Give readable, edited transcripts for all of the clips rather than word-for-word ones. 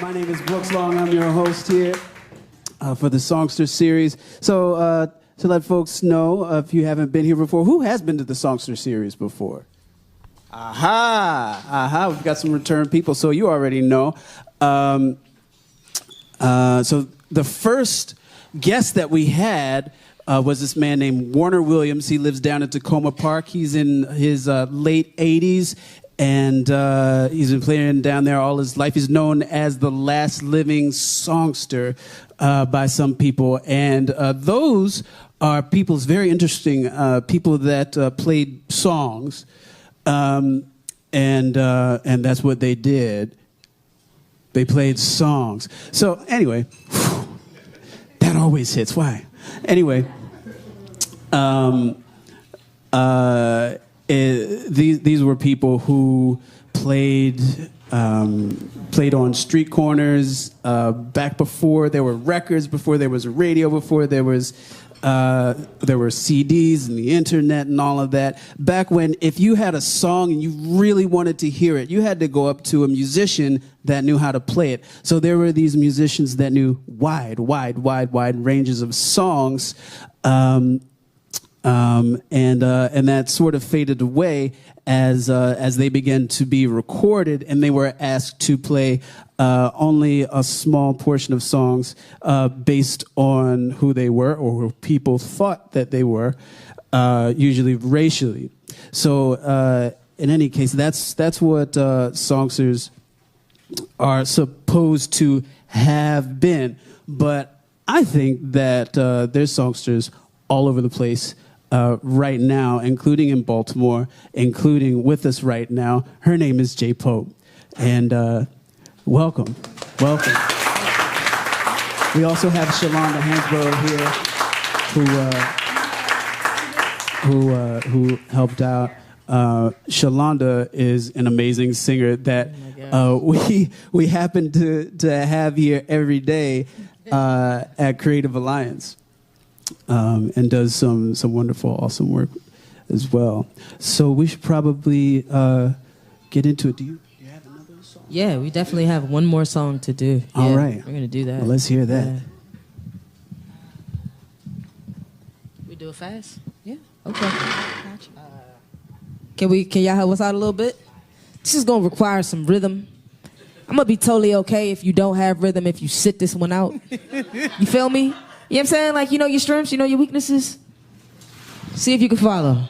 My name is Brooks Long. I'm your host here for the Songster Series. So to let folks know, if you haven't been here before, who has been to the Songster Series before? Aha. We've got some return people, so you already know. So the first guest that we had was this man named Warner Williams. He lives down at Tacoma Park. He's in his late 80s. And he's been playing down there all his life. He's known as the last living songster by some people. And those are people's very interesting people that played songs. And that's what they did. They played songs. So anyway, that always hits. Why? Anyway, these were people who played on street corners back before there were records, before there was a radio, before there were CDs and the internet and all of that. Back when if you had a song and you really wanted to hear it, you had to go up to a musician that knew how to play it. So there were these musicians that knew wide ranges of songs. And that sort of faded away as they began to be recorded, and they were asked to play only a small portion of songs based on who they were or who people thought that they were, usually racially. So in any case, that's what songsters are supposed to have been. But I think that there's songsters all over the place right now, including in Baltimore, including with us right now. Her name is J Pope. And welcome. We also have Shalonda Hansborough here who helped out. Shalonda is an amazing singer that we happen to have here every day at Creative Alliance. And does some wonderful, awesome work as well. So we should probably get into it. Do you have another song? Yeah, we definitely have one more song to do. All right. We're going to do that. Well, let's hear that. Yeah. We do it fast? Yeah. Okay. Gotcha. Can y'all help us out a little bit? This is going to require some rhythm. I'm going to be totally okay if you don't have rhythm, if you sit this one out. You feel me? You know what I'm saying? Like, you know your strengths, you know your weaknesses. See if you can follow.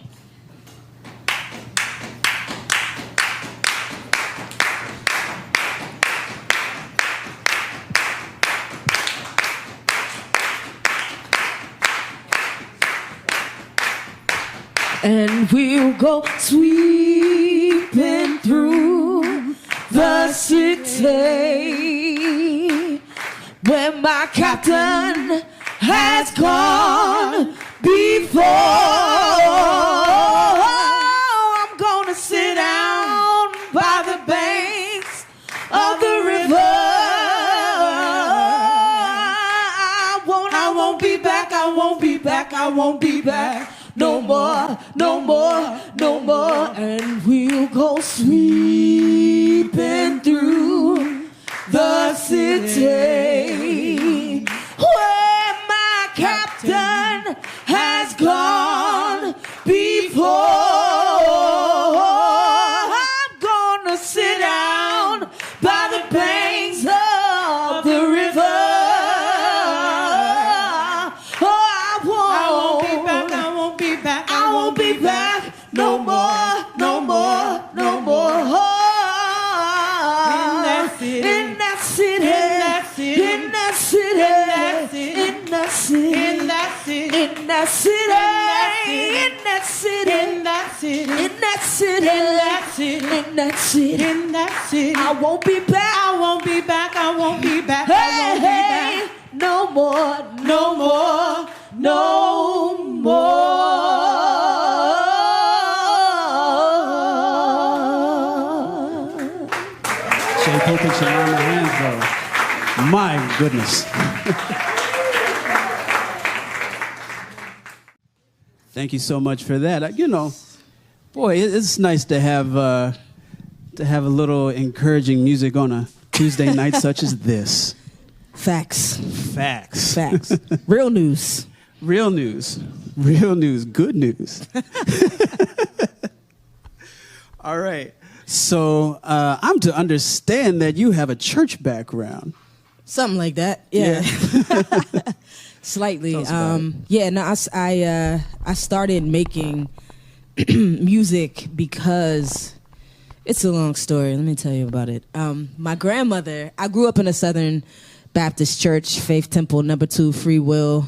And we'll go sweeping through the city where my captain has gone before. I'm gonna sit down by the banks of the river. I won't be back, I won't be back, I won't be back. No more, no more, no more. And we'll go sweeping through the city where my captain has gone before. I'm gonna sit down by the banks of the river. I won't be back, no more, no more, no more. In that city, in that city, in that city, in that city, in that city, in that city, in that city, in that city, in that city, in that city, in that city, in that city. I won't be back, I won't be back, I won't be back, I won't be back. No more, no more, no more. J Pope and Shalonda Hansborough. My goodness. Thank you so much for that. You know, boy, it's nice to have a little encouraging music on Tuesday night such as this. Facts. Facts. Facts. Real news. Real news. Real news. Good news. All right. So I'm to understand that you have a church background. Something like that. Yeah. Slightly. I started making music because it's a long story. Let me tell you about it. My grandmother, I grew up in a Southern Baptist church, Faith Temple, number 2 Free Will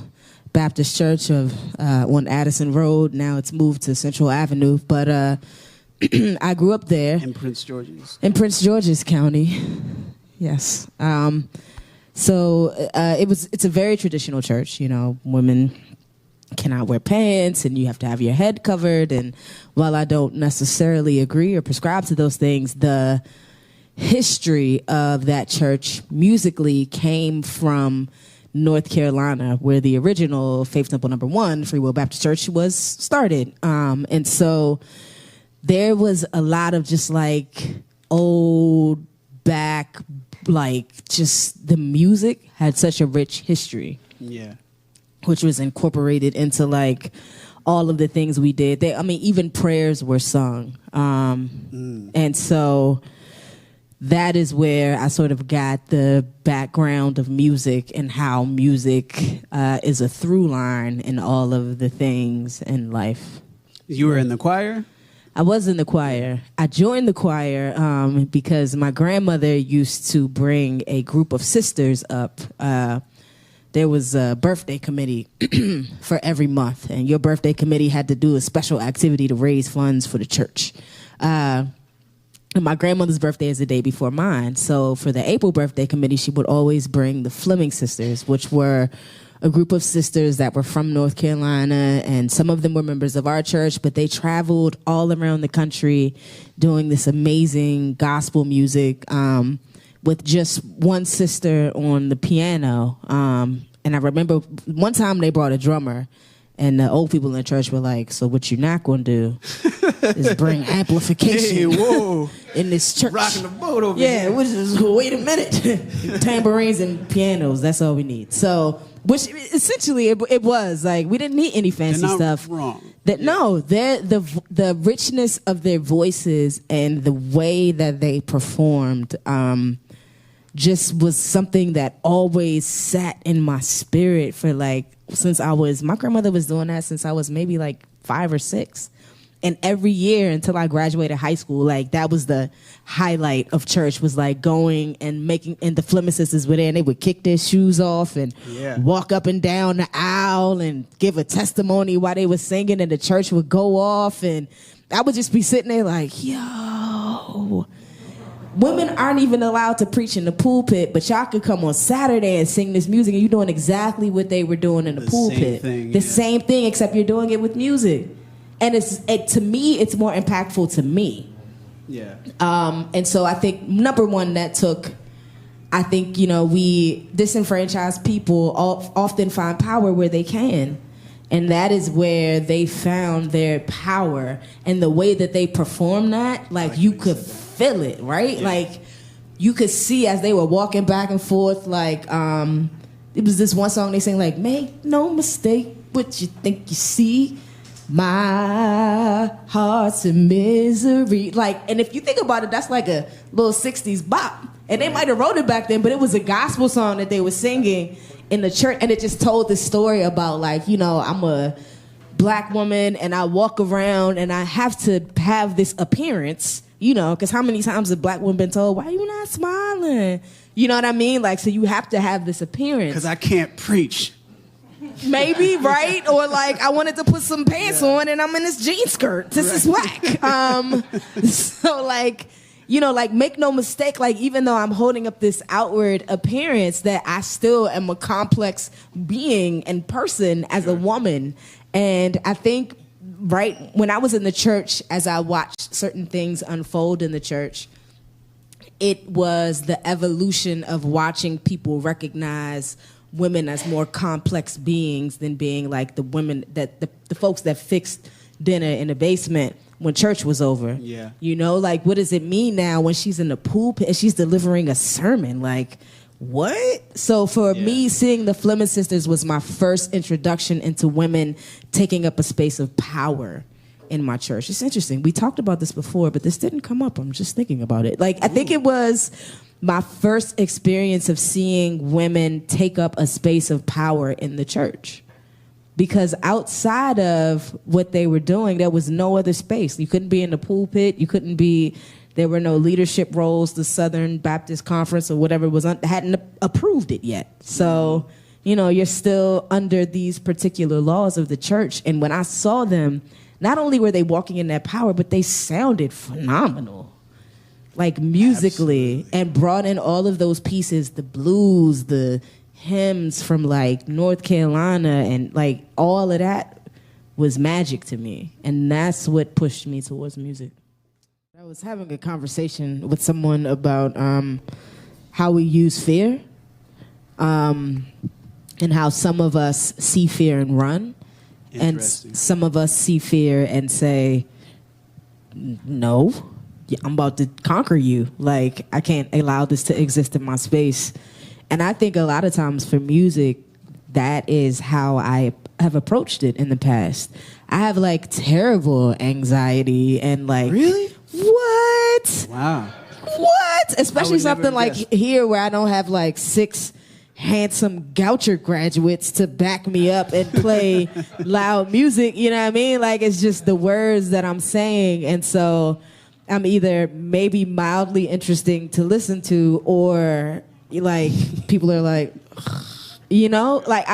Baptist Church on Addison Road. Now it's moved to Central Avenue. But I grew up there. In Prince George's. In Prince George's County. Yes. So it's a very traditional church. You know, women cannot wear pants and you have to have your head covered. And while I don't necessarily agree or prescribe to those things, the history of that church musically came from North Carolina, where the original Faith Temple number 1 Free Will Baptist Church was started. And so there was a lot of just like old back, like just the music had such a rich history. Yeah. Which was incorporated into like all of the things we did. Even prayers were sung. And so that is where I sort of got the background of music and how music is a through line in all of the things in life. You were in the choir? I was in the choir. I joined the choir because my grandmother used to bring a group of sisters up. There was a birthday committee for every month, and your birthday committee had to do a special activity to raise funds for the church. And my grandmother's birthday is the day before mine. So for the April birthday committee, she would always bring the Fleming sisters, which were a group of sisters that were from North Carolina, and some of them were members of our church, but they traveled all around the country doing this amazing gospel music with just one sister on the piano. And I remember one time they brought a drummer, and the old people in the church were like, so what you're not going to do is bring amplification in this church. Rocking the boat over here. Yeah, which is, wait a minute. Tambourines and pianos, that's all we need. So, which essentially it was. Like, we didn't need any fancy They're not stuff. Wrong. No, the richness of their voices and the way that they performed just was something that always sat in my spirit for like, my grandmother was doing that since I was maybe like 5 or 6. And every year until I graduated high school, like that was the highlight of church, was like going and and the Fleming sisters were there and they would kick their shoes off and walk up and down the aisle and give a testimony while they were singing, and the church would go off, and I would just be sitting there like, yo, women aren't even allowed to preach in the pulpit, but y'all could come on Saturday and sing this music, and you're doing exactly what they were doing in the pulpit. The same thing, except you're doing it with music. And to me, it's more impactful to me. Yeah. And so I think, number one, we disenfranchised people often find power where they can. And that is where they found their power. And the way that they perform that, like you could feel it, right? Yeah. Like you could see as they were walking back and forth, like it was this one song they sang, like, make no mistake what you think you see. My heart's in misery. Like, and if you think about it, that's like a little 60s bop. And they might have wrote it back then, but it was a gospel song that they were singing in the church. And it just told this story about, like, you know, I'm a black woman and I walk around and I have to have this appearance, you know, because how many times have black women been told, why are you not smiling? You know what I mean? Like, so you have to have this appearance. Because I can't preach. Maybe, right? Or like, I wanted to put some pants on and I'm in this jean skirt. This is whack. So like, you know, like, make no mistake, like, even though I'm holding up this outward appearance, that I still am a complex being and person as a woman. And I think, right, when I was in the church, as I watched certain things unfold in the church, it was the evolution of watching people recognize women as more complex beings than being like the women that the folks that fixed dinner in the basement. when church was over. Yeah. You know, like, what does it mean now when she's in the pulpit and she's delivering a sermon? Like, what? So for me, seeing the Fleming Sisters was my first introduction into women taking up a space of power in my church. It's interesting. We talked about this before, but this didn't come up. I'm just thinking about it. Like, I think it was my first experience of seeing women take up a space of power in the church. Because outside of what they were doing, there was no other space. You couldn't be in the pulpit. You couldn't be... There were no leadership roles. The Southern Baptist Conference or whatever hadn't approved it yet. So, you know, you're still under these particular laws of the church. And when I saw them, not only were they walking in that power, but they sounded phenomenal. Like musically. Absolutely. And brought in all of those pieces, the blues, the hymns from like North Carolina, and like all of that was magic to me. And that's what pushed me towards music. I was having a conversation with someone about how we use fear, and how some of us see fear and run, and some of us see fear and say, no, I'm about to conquer you. Like, I can't allow this to exist in my space. And I think a lot of times for music, that is how I have approached it in the past. I have like terrible anxiety and like... Really? What? Wow. What? Especially something like here where I don't have like 6 handsome Goucher graduates to back me up and play loud music. You know what I mean? Like, it's just the words that I'm saying. And so I'm either maybe mildly interesting to listen to, or like people are like, you know, like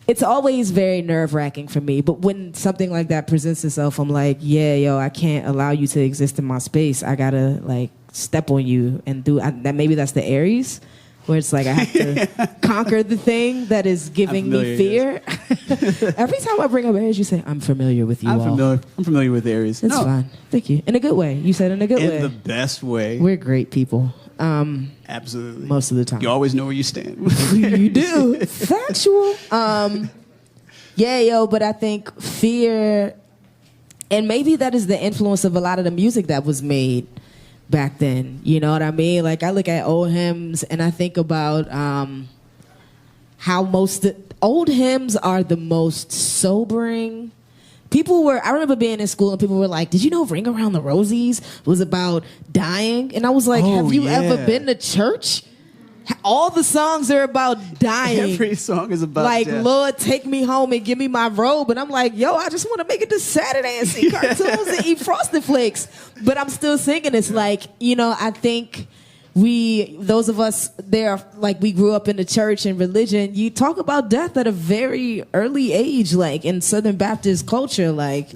it's always very nerve-wracking for me. But when something like that presents itself, I'm like, yeah, yo, I can't allow you to exist in my space. I gotta like step on you and do that. Maybe that's the Aries, where it's like I have to conquer the thing that is giving me fear. Yes. Every time I bring up Aries, you say, I'm familiar with you all. I'm familiar with Aries. It's fine. Thank you. In a good way. You said in a good way. In the best way. We're great people. Absolutely. Most of the time. You always know where you stand. You do. Factual. Yeah, yo, but I think fear, and maybe that is the influence of a lot of the music that was made back then. You know what I mean? Like, I look at old hymns and I think about how old hymns are the most sobering. I remember being in school and people were like, did you know Ring Around the Rosies was about dying? And I was like, have you ever been to church? All the songs are about dying. Every song is about like, death. Lord, take me home and give me my robe. And I'm like, yo, I just want to make it to Saturday and see cartoons and eat Frosted Flakes. But I'm still singing. It's like, you know, I think those of us there, like, we grew up in the church and religion, you talk about death at a very early age, like in Southern Baptist culture. Like,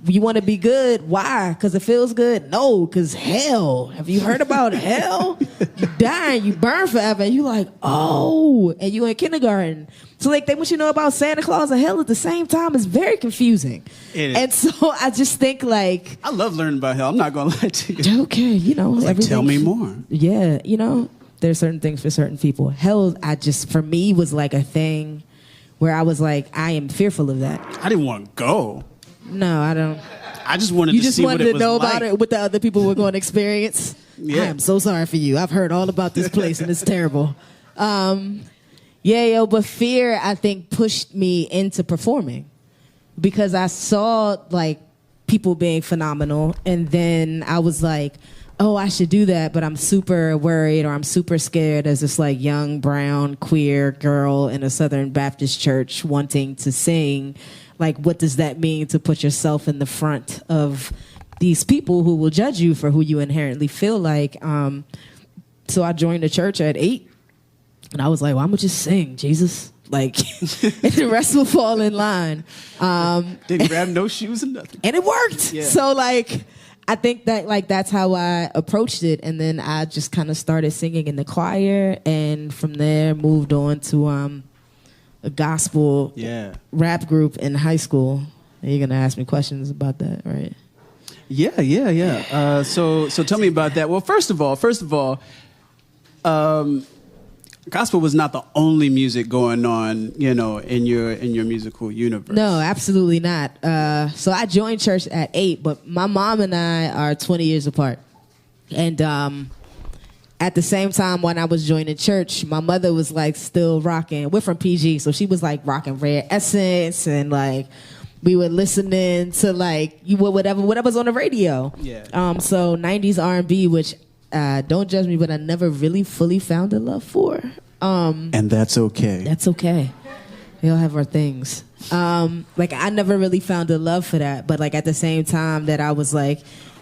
you want to be good. Why? Because it feels good? No, because hell. Have you heard about hell? You die and you burn forever. And you like, oh, and you in kindergarten. So like, they want you to know about Santa Claus and hell at the same time. It's very confusing. And so I just think like, I love learning about hell. I'm not going to lie to you. Okay, you know. Like, tell me more. Yeah, you know, there's certain things for certain people. Hell, for me, was like a thing where I was like, I am fearful of that. I didn't want to go. No, I don't. I just wanted to see what it was like. You just wanted to know about it, what the other people were going to experience. Yeah. I am so sorry for you. I've heard all about this place and it's terrible. But fear, I think, pushed me into performing because I saw like people being phenomenal, and then I was like, oh, I should do that, but I'm super worried or I'm super scared as this like young brown queer girl in a Southern Baptist church wanting to sing. Like, what does that mean to put yourself in the front of these people who will judge you for who you inherently feel like? So I joined the church at 8, and I was like, well, I'm going to just sing, Jesus. Like, and the rest will fall in line. Didn't grab no shoes and nothing. And it worked. Yeah. So, like, I think that, like, that's how I approached it. And then I just kind of started singing in the choir, and from there moved on to a gospel rap group in high school. You're going to ask me questions about that, right? Yeah. So tell me about that. Well, first of all, gospel was not the only music going on, in your musical universe. No, absolutely not. So I joined church at 8, but my mom and I are 20 years apart. And at the same time when I was joining church, my mother was like still rocking. We're from PG, so she was like rocking Rare Essence, and like we were listening to like whatever's on the radio. Yeah. So 90s R&B, which don't judge me, but I never really fully found a love for. And that's okay. That's okay. We all have our things. Like I never really found a love for that, but like at the same time that I was like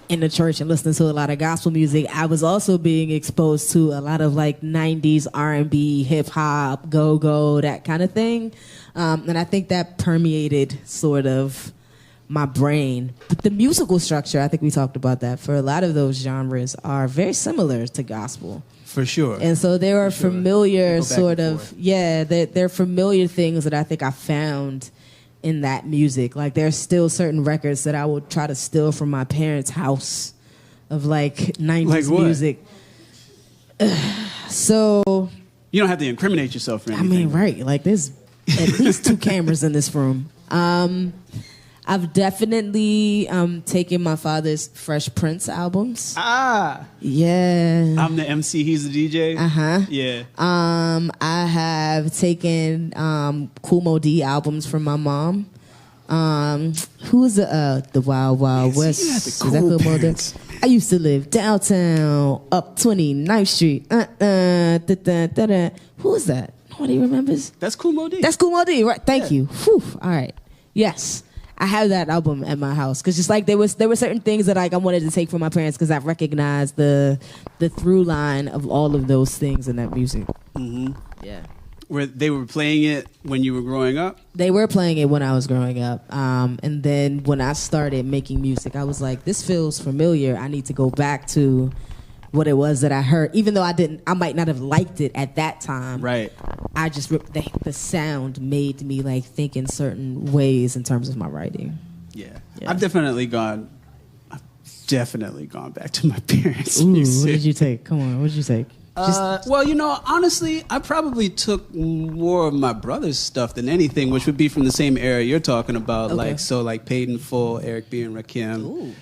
in the church and listening to a lot of gospel music, I was also being exposed to a lot of like 90s R&B, hip hop, go-go, that kind of thing. And I think that permeated sort of my brain. But the musical structure, I think we talked about that, for a lot of those genres are very similar to gospel. For sure. And so there are familiar sort of, they're familiar things that I think I found in that music. Like there's still certain records that I would try to steal from my parents' house of like 90s music. So you don't have to incriminate yourself or anything. I mean, right. Like there's at least 2 cameras in this room. I've definitely taken my father's Fresh Prince albums. Yeah. I'm the MC, he's the DJ. Yeah. I have taken Kool Moe Dee albums from my mom. Who's the Wild Wild West? You had the cool parents. I used to live downtown, up 29th Street. Who is that? Nobody remembers. That's Kool Moe Dee. That's Kool Moe Dee, right? Thank you. Whew. All right. Yes. I have that album at my house because just like there were certain things that like I wanted to take from my parents because I recognized the through line of all of those things in that music. Mm-hmm. Yeah. Where they were playing it when you were growing up? They were playing it when I was growing up. And then when I started making music, I was like, this feels familiar. I need to go back to what it was that I heard, even though I might not have liked it at that time. Right. I just, the sound made me like think in certain ways in terms of my writing. Yeah. I've definitely gone back to my parents' Ooh, music. what did you take? Come on, what did you take? Well, honestly, I probably took more of my brother's stuff than anything, which would be from the same era you're talking about. Okay. Like Paid in Full, Eric B. and Rakim. Ooh.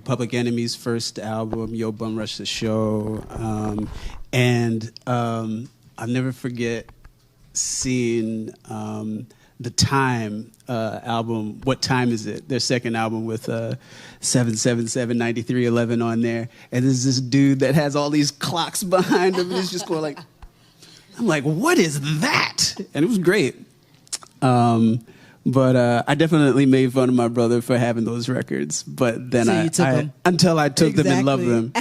Public Enemy's first album, Yo Bum Rush the Show. And I'll never forget seeing the Time album, What Time Is It? Their second album with 777 9311 on there. And there's this dude that has all these clocks behind him and he's just going like, I'm like, what is that? And it was great. But I definitely made fun of my brother for having those records. But then until I took them and loved them.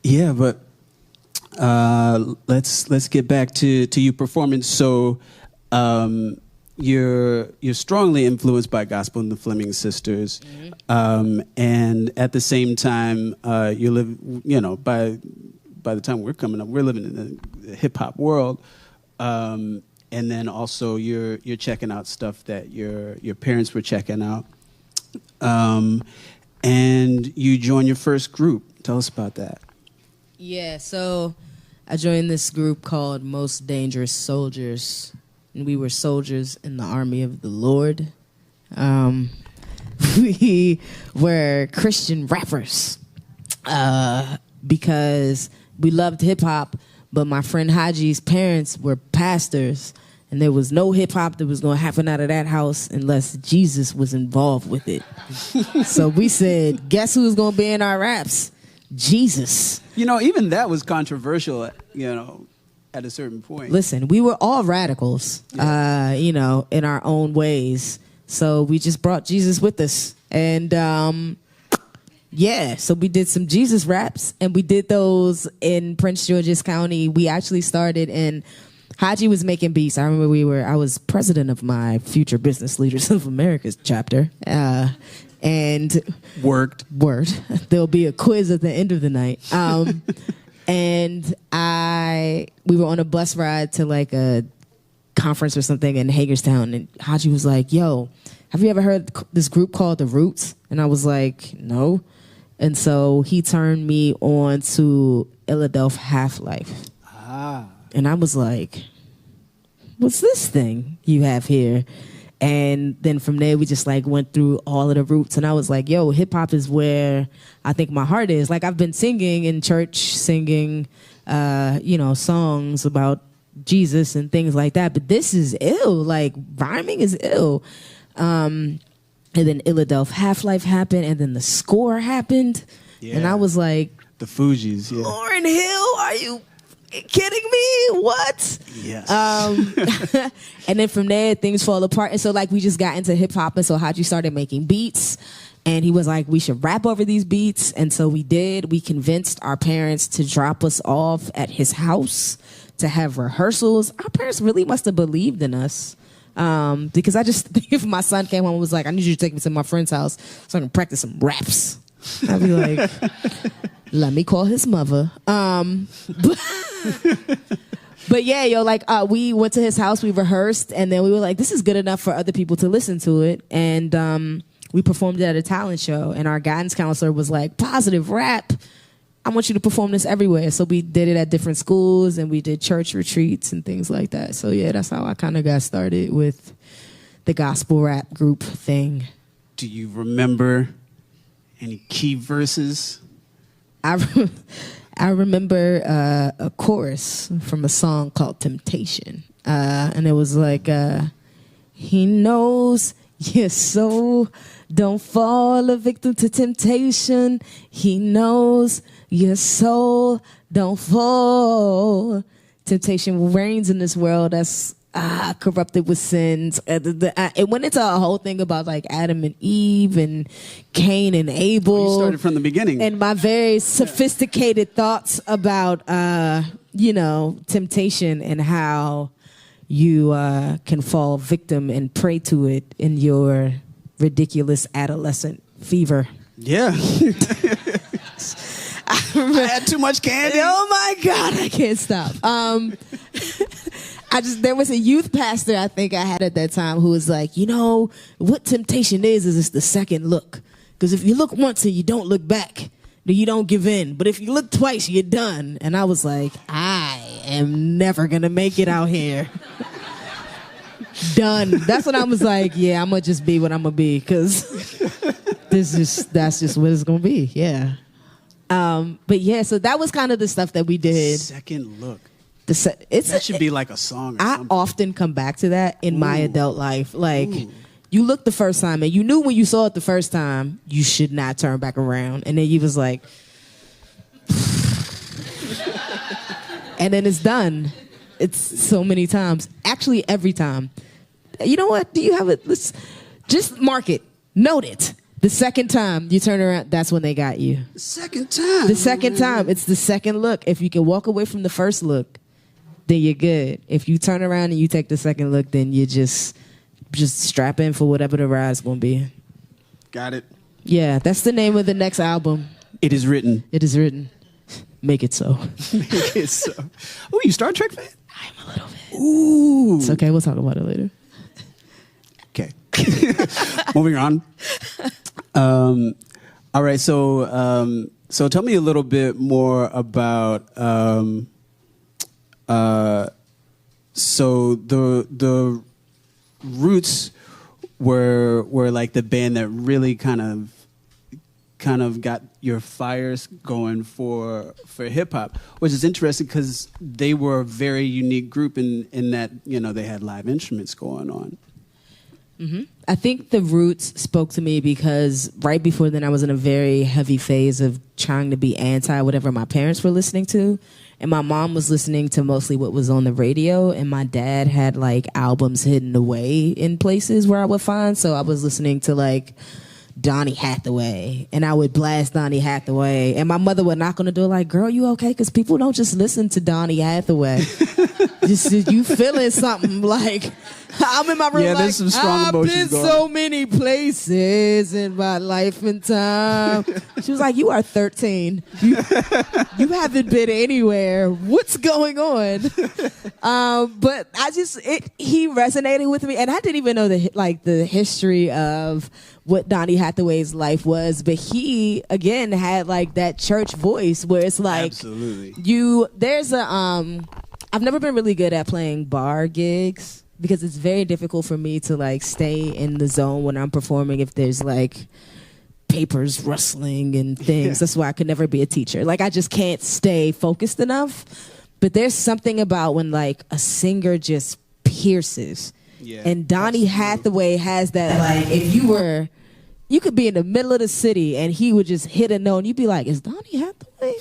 Yeah, but let's get back to you performing. So you're strongly influenced by gospel and the Fleming Sisters, and at the same time you live. By the time we're coming up, we're living in the hip hop world. And then also you're checking out stuff that your parents were checking out. And you joined your first group. Tell us about that. Yeah, so I joined this group called Most Dangerous Soldiers. And we were soldiers in the army of the Lord. We were Christian rappers because we loved hip-hop. But my friend Haji's parents were pastors, and there was no hip-hop that was going to happen out of that house unless Jesus was involved with it. So we said, guess who's going to be in our raps? Jesus. Even that was controversial, at a certain point. Listen, we were all radicals, in our own ways. So we just brought Jesus with us. And so we did some Jesus raps, and we did those in Prince George's County. We actually started in, Haji was making beats. I remember I was president of my Future Business Leaders of America's chapter. And word. There'll be a quiz at the end of the night. And we were on a bus ride to like a conference or something in Hagerstown, and Haji was like, yo, have you ever heard this group called The Roots? And I was like, no. And so he turned me on to Philadelphia Half-Life. Ah. And I was like, what's this thing you have here? And then from there, we just like went through all of the roots. And I was like, yo, hip hop is where I think my heart is. Like, I've been singing in church, singing, songs about Jesus and things like that. But this is ill. Like, rhyming is ill. And then Philadelphia Half-Life happened. And then the score happened. Yeah. And I was like, the Fugees. Yeah. Lauryn Hill, are you kidding me? What? Yes. And then from there, things fall apart. And so, like, we just got into hip hop. And so Haji started making beats. And he was like, we should rap over these beats. And so we did. We convinced our parents to drop us off at his house to have rehearsals. Our parents really must have believed in us. Because I just think if my son came home and was like, I need you to take me to my friend's house so I can practice some raps, I'd be like, let me call his mother. But yeah, yo, like, we went to his house, we rehearsed, and then we were like, this is good enough for other people to listen to it. And we performed it at a talent show, and our guidance counselor was like, positive rap. I want you to perform this everywhere. So we did it at different schools, and we did church retreats and things like that. So yeah, that's how I kind of got started with the gospel rap group thing. Do you remember any key verses? I remember a chorus from a song called Temptation. And it was like, he knows your soul, don't fall a victim to temptation. He knows your soul, don't fall. Temptation reigns in this world that's corrupted with sins. It went into a whole thing about like Adam and Eve and Cain and Abel. You started from the beginning. And my very sophisticated thoughts about, temptation and how you can fall victim and prey to it in your ridiculous adolescent fever. Yeah. I had too much candy. Oh my God, I can't stop. There was a youth pastor I think I had at that time who was like, what temptation is it's the second look. Because if you look once and you don't look back, then you don't give in. But if you look twice, you're done. And I was like, I am never going to make it out here. Done. That's when I was like, yeah, I'm going to just be what I'm going to be. Because that's just what it's going to be. Yeah. But yeah, so that was kind of the stuff that we did. Second look. That should be like a song or something. I often come back to that in my adult life. Like, you looked the first time and you knew when you saw it the first time, you should not turn back around. And then you was like, and then it's done. It's so many times. Actually, every time. You know what? Do you have it? Let's just mark it. Note it. The second time you turn around, that's when they got you. The second time. The second time. It's the second look. If you can walk away from the first look, then you're good. If you turn around and you take the second look, then you just strap in for whatever the ride's going to be. Got it. Yeah, that's the name of the next album. It is written. It is written. Make it so. Make it so. Oh, you Star Trek fan? I'm a little bit. Ooh. It's okay. We'll talk about it later. Okay. Moving on. All right. So tell me a little bit more about so the Roots were like the band that really kind of got your fires going for hip hop, which is interesting because they were a very unique group in that they had live instruments going on. Mm-hmm. I think the Roots spoke to me because right before then I was in a very heavy phase of trying to be anti whatever my parents were listening to. And my mom was listening to mostly what was on the radio, and my dad had like albums hidden away in places where I would find. So I was listening to like Donny Hathaway, and I would blast Donny Hathaway, and my mother would knock on the door like, girl, you okay? Because people don't just listen to Donny Hathaway. Just you feeling something. Like, I'm in my room, like, there's some strong emotions I've been going. so many places in my life and time. She was like, you are 13. You haven't been anywhere. What's going on? But he resonated with me, and I didn't even know the history of what Donny Hathaway's life was, but he again had like that church voice where it's like there's a I've never been really good at playing bar gigs because it's very difficult for me to like stay in the zone when I'm performing if there's like papers rustling and things. That's why I could never be a teacher. Like I just can't stay focused enough. But there's something about when like a singer just pierces. Yeah, and Donny Hathaway has that, like, if you could be in the middle of the city and he would just hit a note and you'd be like, is Donny Hathaway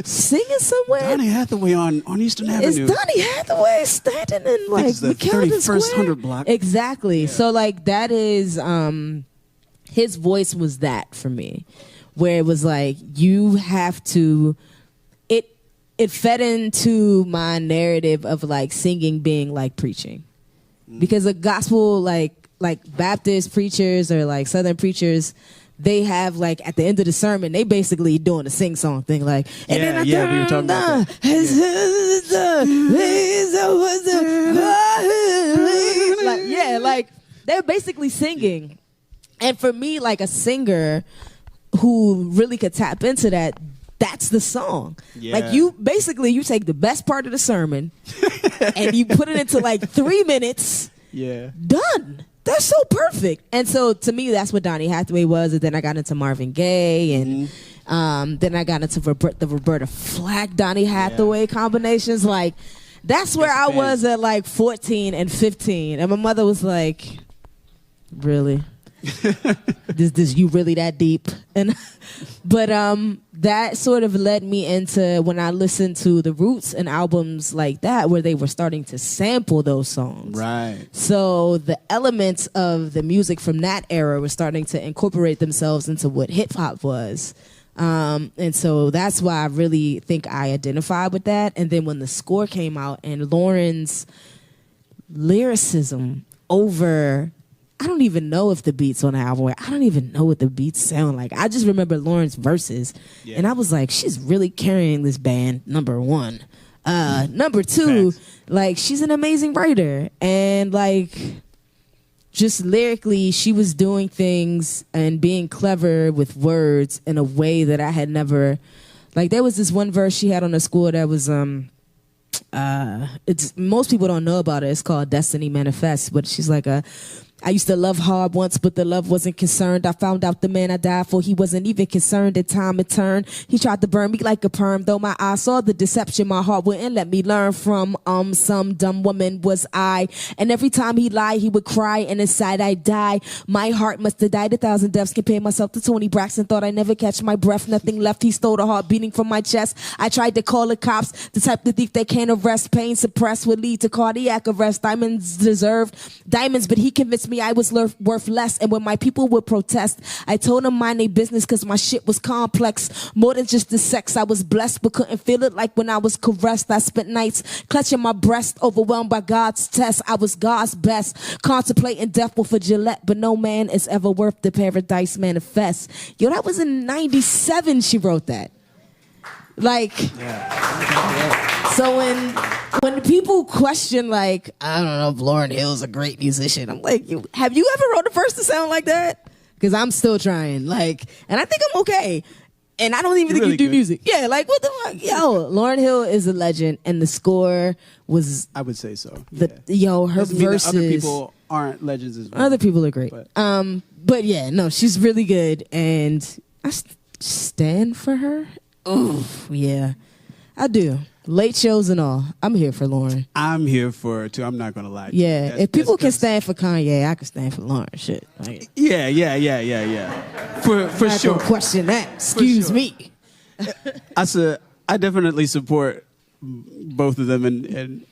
singing somewhere? Donny Hathaway on Eastern Avenue. Is Donny Hathaway standing in like the 31st 100 block? Exactly. Yeah. So like that is, his voice was that for me, where it was like, you have to, it fed into my narrative of like singing being like preaching. Because a gospel, like Baptist preachers or like Southern preachers, they have like at the end of the sermon, they basically doing a sing song thing, like we were talking about that. Like they're basically singing. And for me, like a singer who really could tap into that, that's the song. Yeah. Like you take the best part of the sermon and you put it into like 3 minutes. Yeah. Done. That's so perfect. And so to me, that's what Donny Hathaway was. And then I got into Marvin Gaye and then I got into the Roberta Flack Donny Hathaway combinations. Like that's where I was at like 14 and 15. And my mother was like, really? This you really that deep? But that sort of led me into when I listened to the Roots and albums like that, where they were starting to sample those songs. Right. So the elements of the music from that era were starting to incorporate themselves into what hip hop was. And so that's why I really think I identified with that. And then when the score came out and Lauren's lyricism over, I don't even know if the beats on the album, I don't even know what the beats sound like. I just remember Lauren's verses. Yeah. And I was like, she's really carrying this band, number one. Number two, like, she's an amazing writer. And, like, just lyrically, she was doing things and being clever with words in a way that I had never... Like, there was this one verse she had on the score that was... it's most people don't know about it. It's called Destiny Manifests. But she's like I used to love hard once, but the love wasn't concerned. I found out the man I died for, he wasn't even concerned. At time it turned. He tried to burn me like a perm. Though my eyes saw the deception, my heart wouldn't let me learn from some dumb woman was I. And every time he lied, he would cry, and inside I die. My heart must have died 1,000 deaths. Compared myself to Tony Braxton, thought I'd never catch my breath. Nothing left, he stole the heart beating from my chest. I tried to call the cops, the type of thief they can't arrest. Pain suppressed would lead to cardiac arrest. Diamonds deserved diamonds, but he convinced me I was worth less. And when my people would protest, I told them mind their business, cause my shit was complex. More than just the sex, I was blessed but couldn't feel it like when I was caressed. I spent nights clutching my breast, overwhelmed by God's test. I was God's best, contemplating death with a Gillette, but no man is ever worth the paradise manifest. Yo, that was in 97 she wrote that. Like, so when people question, like, I don't know if Lauryn Hill's a great musician, I'm like, have you ever wrote a verse to sound like that? Because I'm still trying, like, and I think I'm okay. And I don't even think you do music. Yeah, like, what the fuck? Yo, Lauryn Hill is a legend, and the score was... I would say so. Yo, her verses... Other people aren't legends as well. Other people are great. But yeah, no, she's really good, and I stand for her. Oh, yeah. I do. Late shows and all. I'm here for Lauren. I'm here for her, too. I'm not going to lie to you. If people can stand for Kanye, I can stand for Lauren. Shit. Like, yeah. For sure. Don't question that. Excuse me. I definitely support both of them and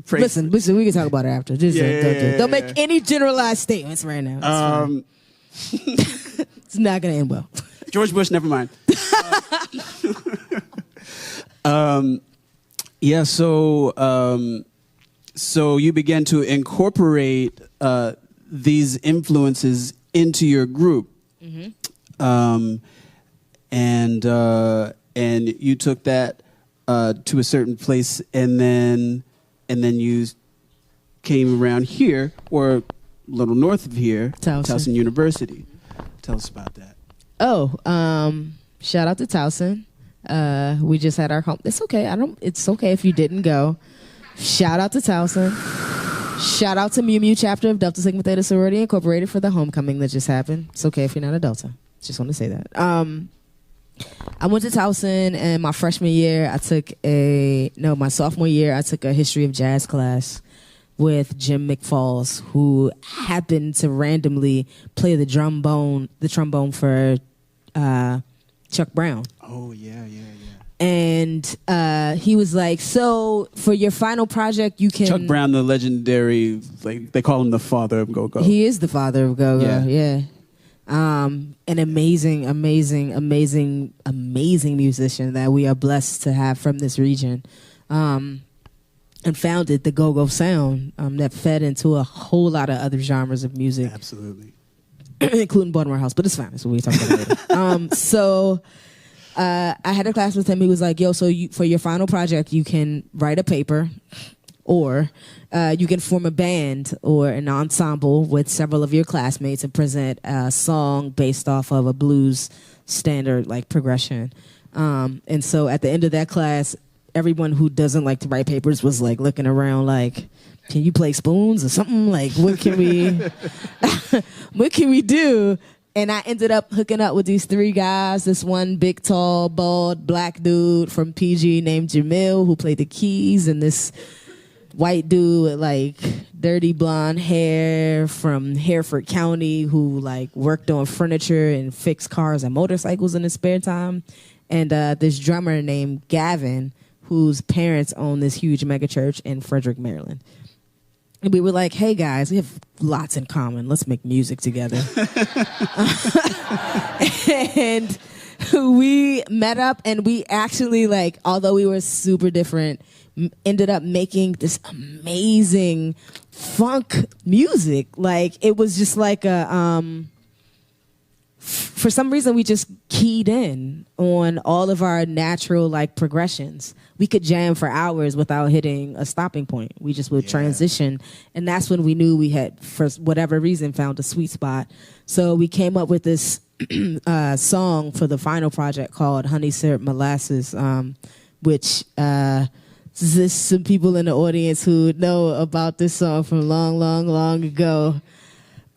praise. Listen, we can talk about it after. Don't make any generalized statements right now. It's not going to end well. George Bush, never mind. So you began to incorporate these influences into your group, and you took that to a certain place, and then you came around here, or a little north of here, Towson University. Tell us about that. Oh, shout out to Towson. We just had our home. It's okay. It's okay if you didn't go. Shout out to Towson. Shout out to Mew chapter of Delta Sigma Theta Sorority Incorporated for the homecoming that just happened. It's okay if you're not a Delta. Just want to say that. I went to Towson, and my sophomore year, I took a history of jazz class with Jim McFalls, who happened to randomly play the trombone for Chuck Brown. Oh, yeah. And he was like, so for your final project, you can... Chuck Brown, the legendary, like they call him the father of go-go. He is the father of go-go, yeah. An amazing musician that we are blessed to have from this region. And founded the go-go sound that fed into a whole lot of other genres of music. Absolutely. Including Baltimore House, but it's fine. That's what we talk about later. I had a class with him. He was like, yo, so for your final project, you can write a paper or you can form a band or an ensemble with several of your classmates and present a song based off of a blues standard like progression. And so at the end of that class, everyone who doesn't like to write papers was like looking around like, can you play spoons or something? Like, what can we do? And I ended up hooking up with these three guys. This one big, tall, bald, black dude from PG named Jamil who played the keys, and this white dude with like dirty blonde hair from Hereford County who like worked on furniture and fixed cars and motorcycles in his spare time. And this drummer named Gavin, whose parents own this huge mega church in Frederick, Maryland. And we were like, hey, guys, we have lots in common. Let's make music together. And we met up, and we actually, like, although we were super different, ended up making this amazing funk music. Like, it was just like a... for some reason, we just keyed in on all of our natural like progressions. We could jam for hours without hitting a stopping point. We just would transition. And that's when we knew we had, for whatever reason, found a sweet spot. So we came up with this song for the final project called Honey Syrup Molasses, which there's some people in the audience who know about this song from long ago.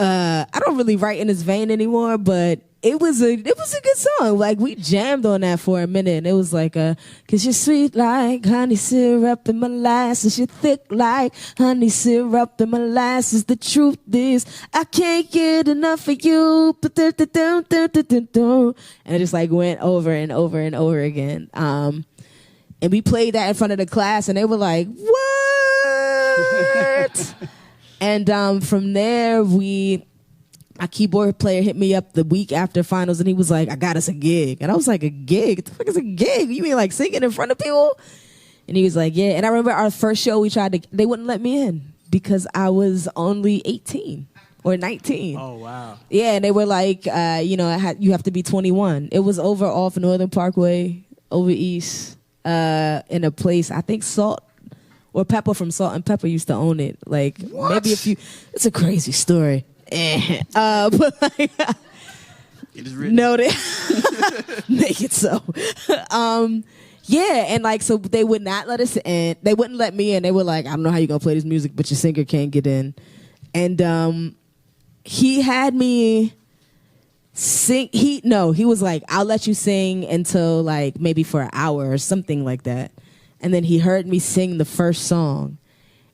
I don't really write in this vein anymore, but it was a good song. Like, we jammed on that for a minute, and it was like, 'cause you're sweet like honey syrup and molasses, you're thick like honey syrup and molasses. The truth is, I can't get enough of you. And it just like went over and over and over again. And we played that in front of the class, and they were like, what? And from there, my keyboard player hit me up the week after finals, and he was like, I got us a gig. And I was like, a gig? What the fuck is a gig? You mean like singing in front of people? And he was like, yeah. And I remember our first show, they wouldn't let me in because I was only 18 or 19. Oh, wow. Yeah, and they were like, you have to be 21. It was over off Northern Parkway, over east, in a place, I think Salt or Pepper from Salt and Pepper used to own it. Like, what? Maybe a few. It's a crazy story. But like, it is written. No, they make it so. Yeah, and like, so they would not let us in. They wouldn't let me in. They were like, I don't know how you're gonna play this music, but your singer can't get in. And he had me sing. He was like, I'll let you sing until like maybe for an hour or something like that. And then he heard me sing the first song.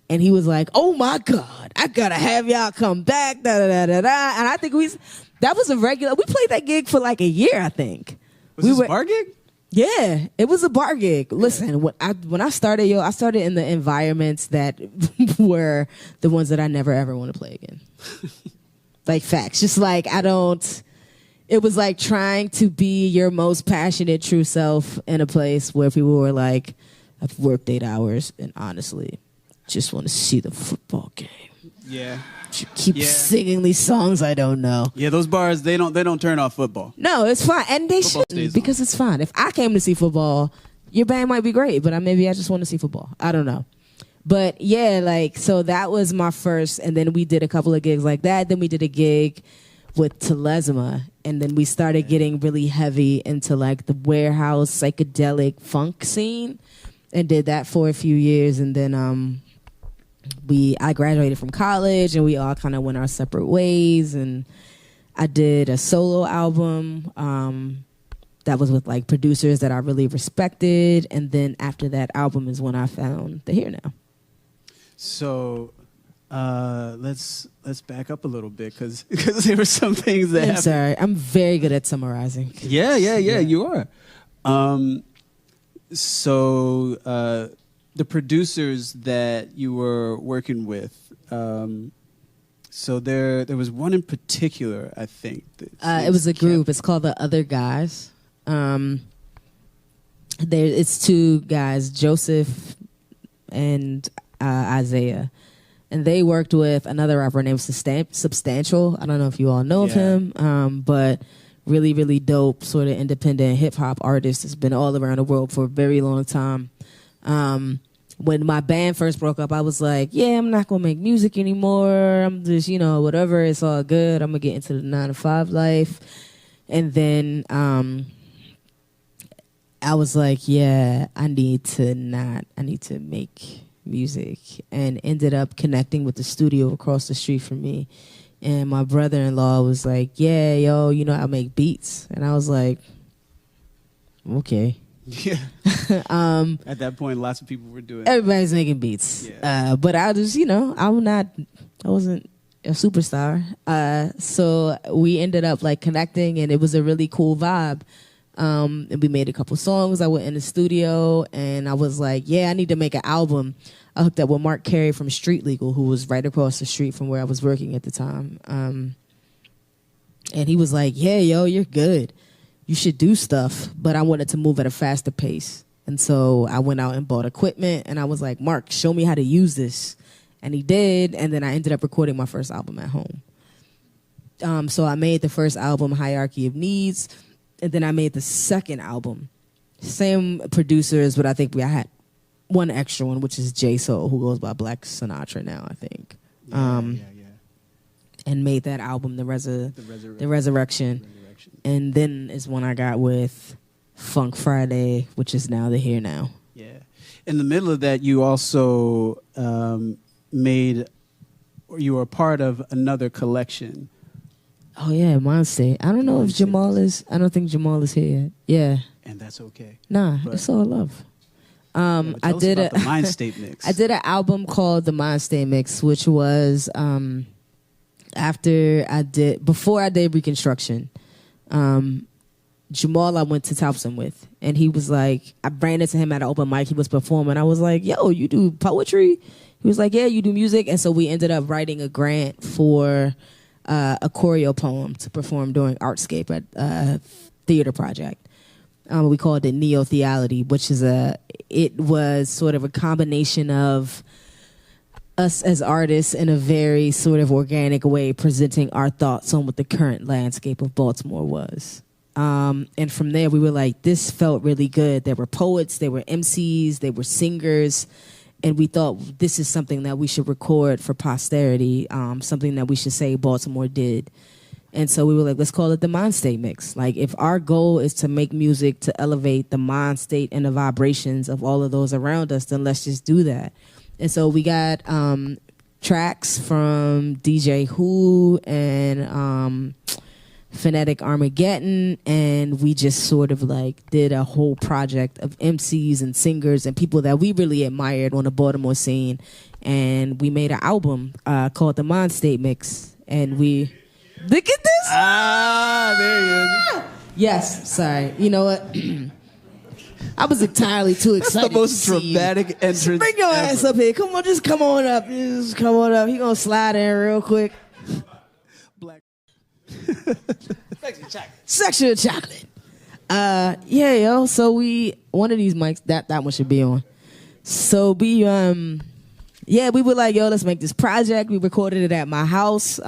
And he was like, oh, my God, I got to have y'all come back, da-da-da-da-da. And I think that was a regular, we played that gig for like a year, I think. Was this a bar gig? Yeah, it was a bar gig. Listen, when I started, I started in the environments that were the ones that I never, ever want to play again. Like, facts. Just like, it was like trying to be your most passionate, true self in a place where people were like, I've worked 8 hours and honestly just want to see the football game. Yeah. Keep singing these songs I don't know. Yeah, those bars, they don't turn off football. No, it's fine. And they shouldn't, because it's fine. If I came to see football, your band might be great, but maybe I just want to see football. I don't know. But yeah, like, so that was my first, and then we did a couple of gigs like that. Then we did a gig with Telesma And then we started getting really heavy into like the warehouse psychedelic funk scene, and did that for a few years. And then I graduated from college, and we all kind of went our separate ways. And I did a solo album that was with like producers that I really respected. And then after that album is when I found The HereNow. So let's back up a little bit because there were some things that I'm happened. sorry. I'm very good at summarizing. Yeah, you are. So the producers that you were working with, so there was one in particular, I think. It was a group. It's called The Other Guys. It's two guys, Joseph and Isaiah. And they worked with another rapper named Substantial. I don't know if you all know of him, but really, really dope, sort of independent hip-hop artist. Has been all around the world for a very long time. When my band first broke up, I was like, yeah, I'm not going to make music anymore. I'm just, whatever. It's all good. I'm going to get into the 9-to-5 life. And then I was like, yeah, I need to make music, and ended up connecting with the studio across the street from me. And my brother-in-law was like, yeah, yo, I make beats. And I was like, okay. Yeah. At that point, lots of people were doing it. Everybody's making beats. Yeah. But I just, I wasn't a superstar. So we ended up like connecting, and it was a really cool vibe. And we made a couple songs. I went in the studio, and I was like, yeah, I need to make an album. I hooked up with Mark Carey from Street Legal, who was right across the street from where I was working at the time. And he was like, yeah, yo, you're good. You should do stuff. But I wanted to move at a faster pace. And so I went out and bought equipment, and I was like, Mark, show me how to use this. And he did, and then I ended up recording my first album at home. So I made the first album, Hierarchy of Needs, and then I made the second album. Same producers, but I think I had one extra one, which is J Soul, who goes by Black Sinatra now, I think. And made that album, The Resurrection. And then is when I got with Funk Friday, which is now The HereNow. Yeah. In the middle of that, you also you were a part of another collection. Oh, yeah, Mind State. I don't know if Jamal is, I don't think Jamal is here yet. Yeah. And that's okay. Nah, it's all love. I did the Mind State mix. I did an album called The Mind State Mix, which was before I did Reconstruction. Jamal I went to Towson with, and he was like, I ran into him at an open mic. He was performing. I was like, yo, you do poetry? He was like, yeah, you do music. And so we ended up writing a grant for a choreo poem to perform during Artscape at a theater project. We called it Neo-Theality, which is it was sort of a combination of us as artists in a very sort of organic way presenting our thoughts on what the current landscape of Baltimore was. And from there, we were like, this felt really good. There were poets, there were MCs, there were singers, and we thought this is something that we should record for posterity, something that we should say Baltimore did. And so we were like, let's call it the Mind State Mix. Like, if our goal is to make music to elevate the mind state and the vibrations of all of those around us, then let's just do that. And so we got tracks from DJ Who and Phonetic Armageddon, and we just sort of like did a whole project of MCs and singers and people that we really admired on the Baltimore scene. And we made an album called the Mind State Mix. And we... Look at this! Ah, there he is. Yes, sorry. You know what? I was entirely too excited. That's the most dramatic entrance. Bring your ass up here. Come on, just come on up. Just come on up. He gonna slide in real quick. Black. Section of chocolate. Yeah, yo. So one of these mics, that one should be on. So we were like, yo, let's make this project. We recorded it at my house.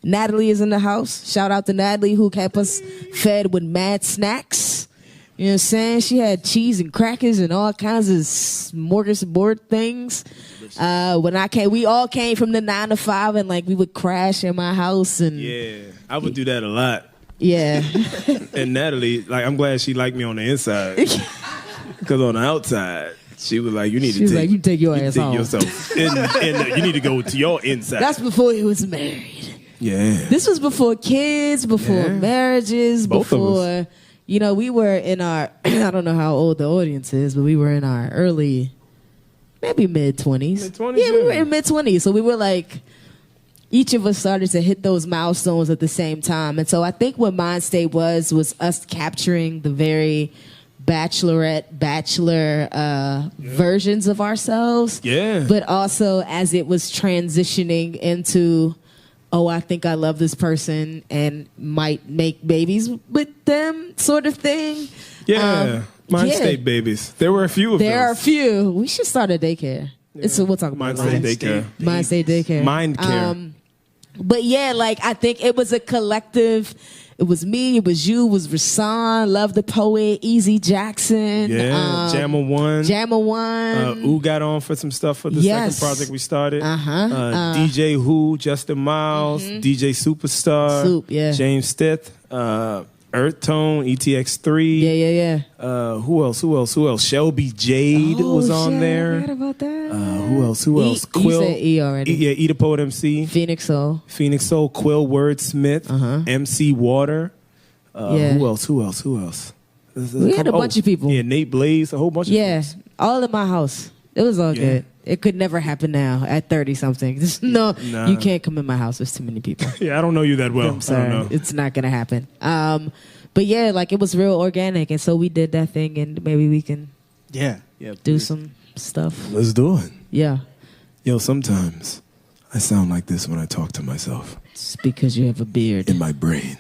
Natalie is in the house. Shout out to Natalie, who kept us fed with mad snacks. You know what I'm saying? She had cheese and crackers and all kinds of smorgasbord things. When I came, we all came from the 9 to 5, and like we would crash in my house. And yeah, I would do that a lot. Yeah. And Natalie, like, I'm glad she liked me on the inside. Because on the outside, she was like, you need to take, you take your ass take home. yourself. You need to go to your inside. That's before he was married. Yeah. This was before kids, before marriages, Both of before, us. you know, we were in our, I don't know how old the audience is, but we were in our early, maybe mid-20s. Mid-20s, Yeah, we were yeah. in mid-20s. So we were like, each of us started to hit those milestones at the same time. And so I think what Mind State was us capturing the very bachelor versions of ourselves. Yeah. But also as it was transitioning into, oh, I think I love this person and might make babies with them sort of thing. Yeah. Mind yeah. State babies. There were a few of There those. are a few. We should start a daycare. So we'll talk about Mind it State later. daycare. Mind State daycare. Mind care. But yeah, like I think it was a collective. It was me, it was you, it was Rasan, Love the Poet, Easy Jackson. Yeah, Jamma One. Ooh got on for some stuff for the second project we started. DJ Who, Justin Miles, DJ Superstar, Soup, yeah. James Stith, Earth Tone, ETX3. Yeah. Who else? Shelby Jade was on there. I forgot about that. Who else? Quill. You said E already. E the Poet MC. Phoenix Soul. Quill Wordsmith. MC Water. Yeah. Who else? We had a bunch of people. Yeah, Nate Blaze, a whole bunch of folks. All in my house. It was all good. It could never happen now at 30-something. No, you can't come in my house. There's too many people. Yeah, I don't know you that well. I'm sorry. I don't know. It's not going to happen. But yeah, like it was real organic. And so we did that thing and maybe we can do some stuff. Let's do it. Yeah. Yo, sometimes I sound like this when I talk to myself. It's because you have a beard. In my brain.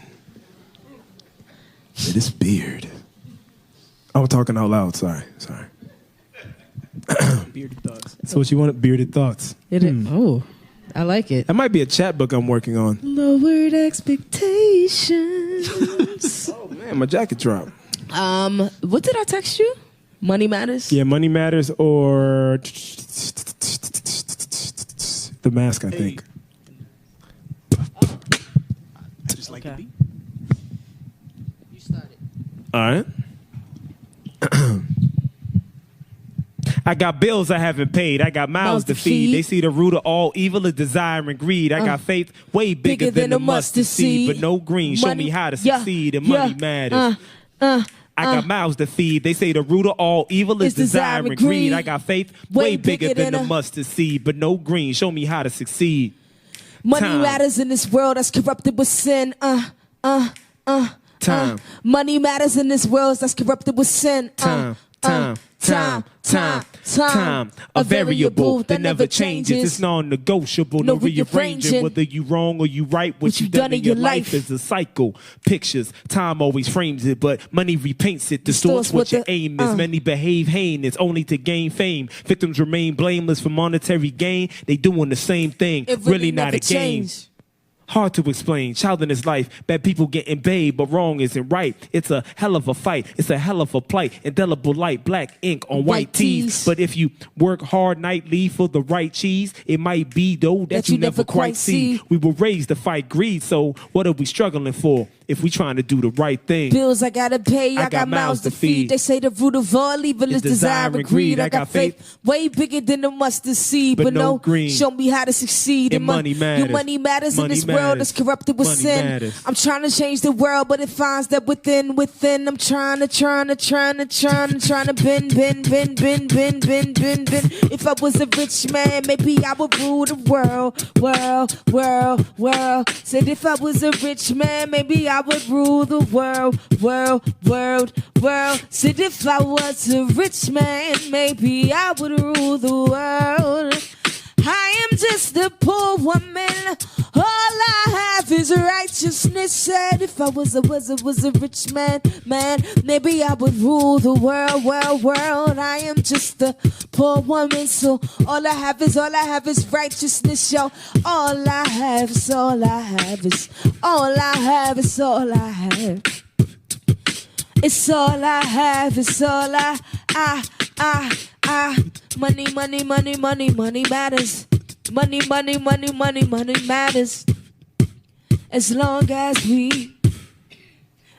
Yeah, this beard. I was talking out loud. Sorry. Bearded thoughts. So what you wanted? Bearded thoughts. Oh, I like it. That might be a chat book I'm working on. Lowered expectations. Oh man, my jacket dropped. What did I text you? Money Matters? Yeah, Money Matters or The Mask, I think. Just like the beat. You started. All right. I got bills I haven't paid. I got mouths to feed. They see the root of all evil is desire and greed. I got faith way bigger than a mustard seed, but no green. Show me how to succeed, and money matters. I got mouths to feed. They say the root of all evil is desire and greed. I got faith way bigger than a mustard seed, but no green. Show me how to succeed. Money matters in this world that's corrupted with sin. Time. Money matters in this world that's corrupted with sin. Time. A variable that never changes. It's non-negotiable, no rearranging. Whether you wrong or you right, what you done in your life is a cycle. Pictures, time always frames it, but money repaints it, distorts what your aim is. Many behave heinous only to gain fame. Victims remain blameless for monetary gain. They doing the same thing, It really not a game. changed. Hard to explain. Child in his life. Bad people getting paid, but wrong isn't right. It's a hell of a fight. It's a hell of a plight. Indelible light, black ink on white tees. But if you work hard nightly for the right cheese, it might be though that you never quite see. We were raised to fight greed, so what are we struggling for if we trying to do the right thing? Bills I gotta pay, I got mouths to feed. They say the root of all evil is desire and greed. I got faith way bigger than a mustard seed, but no green. Show me how to succeed. And money matters. Your money matters in this world that's corrupted with sin. I'm trying to change the world, but it finds that within. I'm trying to bend. If I was a rich man, maybe I would rule the world. Said if I was a rich man, maybe I would rule the world. Said if I was a rich man, maybe I would rule the world. I am just a poor woman. All I have is righteousness. Said if I was a rich man, maybe I would rule the world. I am just a poor woman, so all I have is righteousness, yo. All I have is all I have. It's all I have. It's all I have. It's all I have. It's all money matters. Money matters. As long as we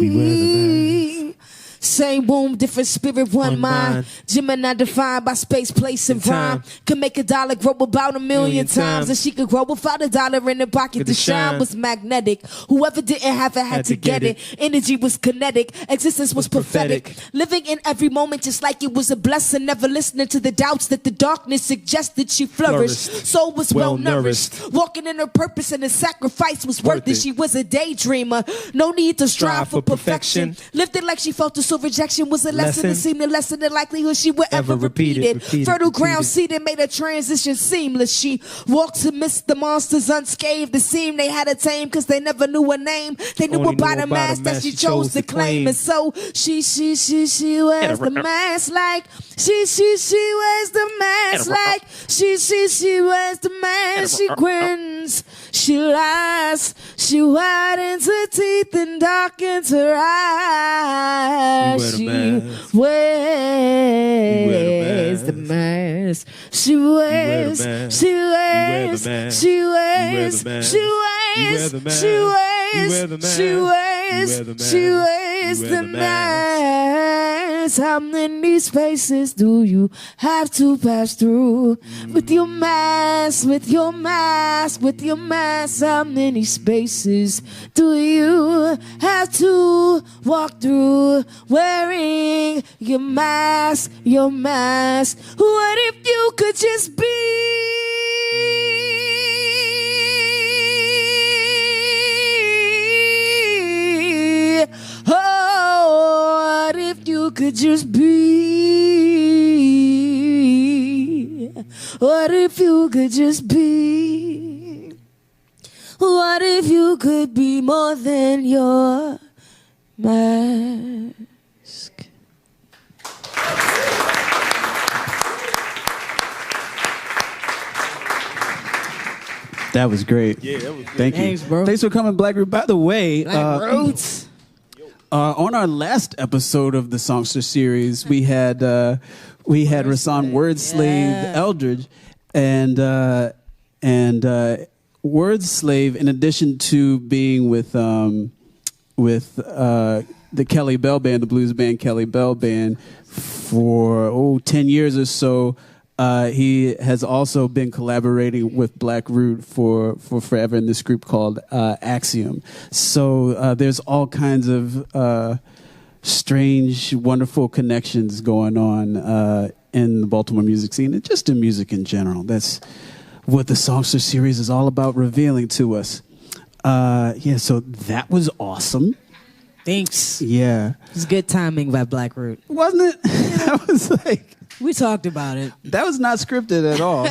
We wear the mask. Same womb, different spirit, one mind. Gemini defined by space, place, and rhyme. Can make a dollar grow about a million times. And she could grow without a dollar in the pocket. The shine was magnetic. Whoever didn't have it had to get it. Energy was kinetic. Existence was prophetic. Living in every moment just like it was a blessing. Never listening to the doubts that the darkness suggested. She flourished. Soul was well nourished. Walking in her purpose and the sacrifice was worth it. She was a daydreamer. No need to strive for perfection. Lived it like she felt it. So rejection was a lesson. It seemed to lessen the likelihood she would ever repeat it. Fertile ground seeded made her transition seamless. She walked amidst the monsters unscathed. It seemed they had a tame because they never knew her name. They knew about the mask that she chose to claim. And so she wears the mask like she wears the mask like she wears the mask. She grins, she lies, she widens her teeth and darkens her eyes. She wears the mask. She wears the mask. How many spaces do you have to pass through with your mask, with your mask, with your mask? How many spaces do you have to walk through wearing your mask, your mask? What if you could just be? Oh, what if you could just be? What if you could just be? What if you could be more than your mask? That was great. Yeah, that was good. Thank you. Thanks, bro. Thanks for coming, Black Root. By the way, Black Roots. on our last episode of the Songster series, we had Rasan Wordslave Eldridge, and Wordslave, in addition to being with the Kelly Bell Band, the blues band Kelly Bell Band, for 10 years or so. He has also been collaborating with Black Root for forever in this group called Axiom. So there's all kinds of strange, wonderful connections going on in the Baltimore music scene and just in music in general. That's what the Songster series is all about revealing to us. So that was awesome. Thanks. Yeah. It was good timing by Black Root. Wasn't it? That was like... We talked about it. That was not scripted at all.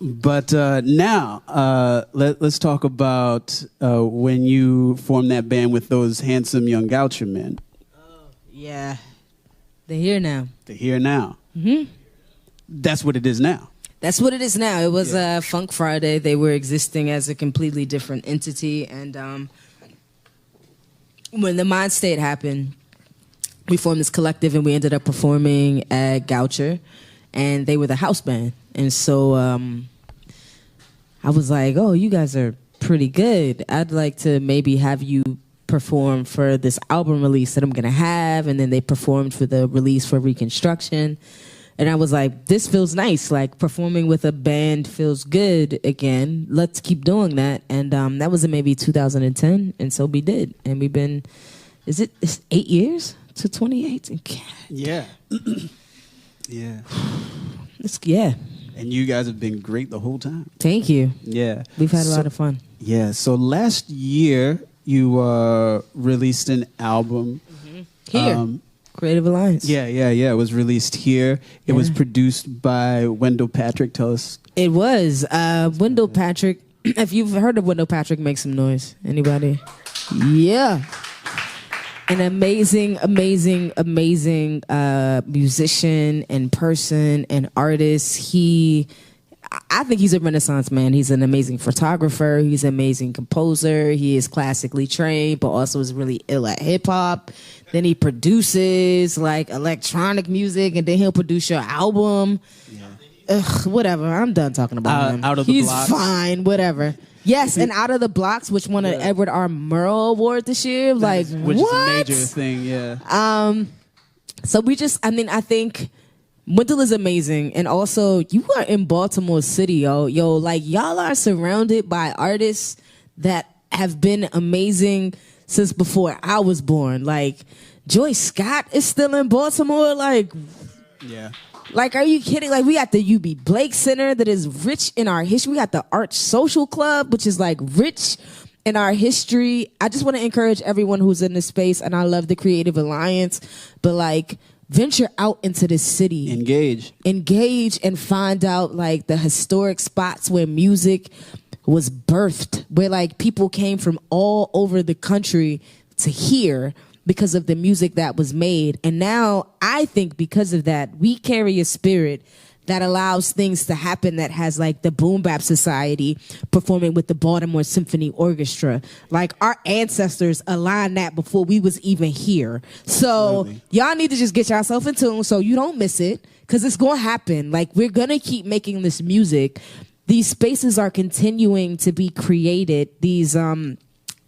But now, let's talk about when you formed that band with those handsome young Goucher men. Yeah. The HereNow. The HereNow. Mm-hmm. That's what it is now. That's what it is now. It was Funk Friday. They were existing as a completely different entity. And when the Mind State happened, we formed this collective and we ended up performing at Goucher, and they were the house band. And so I was like, oh, you guys are pretty good. I'd like to maybe have you perform for this album release that I'm going to have. And then they performed for the release for Reconstruction. And I was like, this feels nice. Like, performing with a band feels good again. Let's keep doing that. And that was in maybe 2010. And so we did. And we've been, it's 8 years? To 2018. Yeah. Yeah. Yeah. And you guys have been great the whole time. Thank you. Yeah. We've had a lot of fun. Yeah. So last year, you released an album. Here. Creative Alliance. Yeah. It was released here. It was produced by Wendell Patrick. Tell us. It was. Wendell Patrick. If you've heard of Wendell Patrick, make some noise. Anybody? Yeah. An amazing musician and person and artist. I think he's a Renaissance man. He's an amazing photographer. He's an amazing composer. He is classically trained, but also is really ill at hip hop. Then he produces like electronic music, and then he'll produce your album. Yeah. Whatever. I'm done talking about him. Out of the He's blocks. Fine. Whatever. Yes, and Out of the Blocks, which won an Edward R. Murrow Award this year. Which is a major thing, yeah. So I think Wendell is amazing. And also, you are in Baltimore City, yo. Like, y'all are surrounded by artists that have been amazing since before I was born. Like, Joyce Scott is still in Baltimore. Like, yeah. Like, are you kidding? Like, we got the UB Blake Center that is rich in our history. We got the Arch Social Club, which is like rich in our history. I just want to encourage everyone who's in this space, and I love the Creative Alliance, but like, venture out into this city. Engage and find out like the historic spots where music was birthed, where like people came from all over the country to hear because of the music that was made. And now I think because of that, we carry a spirit that allows things to happen, that has like the Boom Bap Society performing with the Baltimore Symphony Orchestra. Like, our ancestors aligned that before we was even here. So Absolutely. Y'all need to just get yourself in tune so you don't miss it, because it's going to happen. Like, we're going to keep making this music. These spaces are continuing to be created. These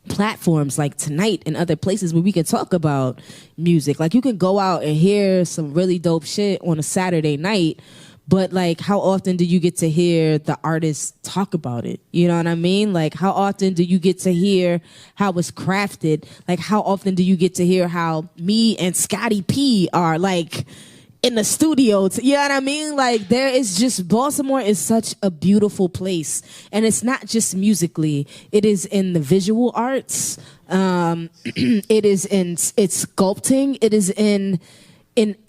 platforms like tonight and other places where we can talk about music. Like, you can go out and hear some really dope shit on a Saturday night, but like, how often do you get to hear the artists talk about it? You know what I mean? Like, how often do you get to hear how it's crafted? Like, how often do you get to hear how me and Scotty P are like in the studio? You know what I mean? Like, there is just, Baltimore is such a beautiful place. And it's not just musically. It is in the visual arts. It is in its sculpting. It is in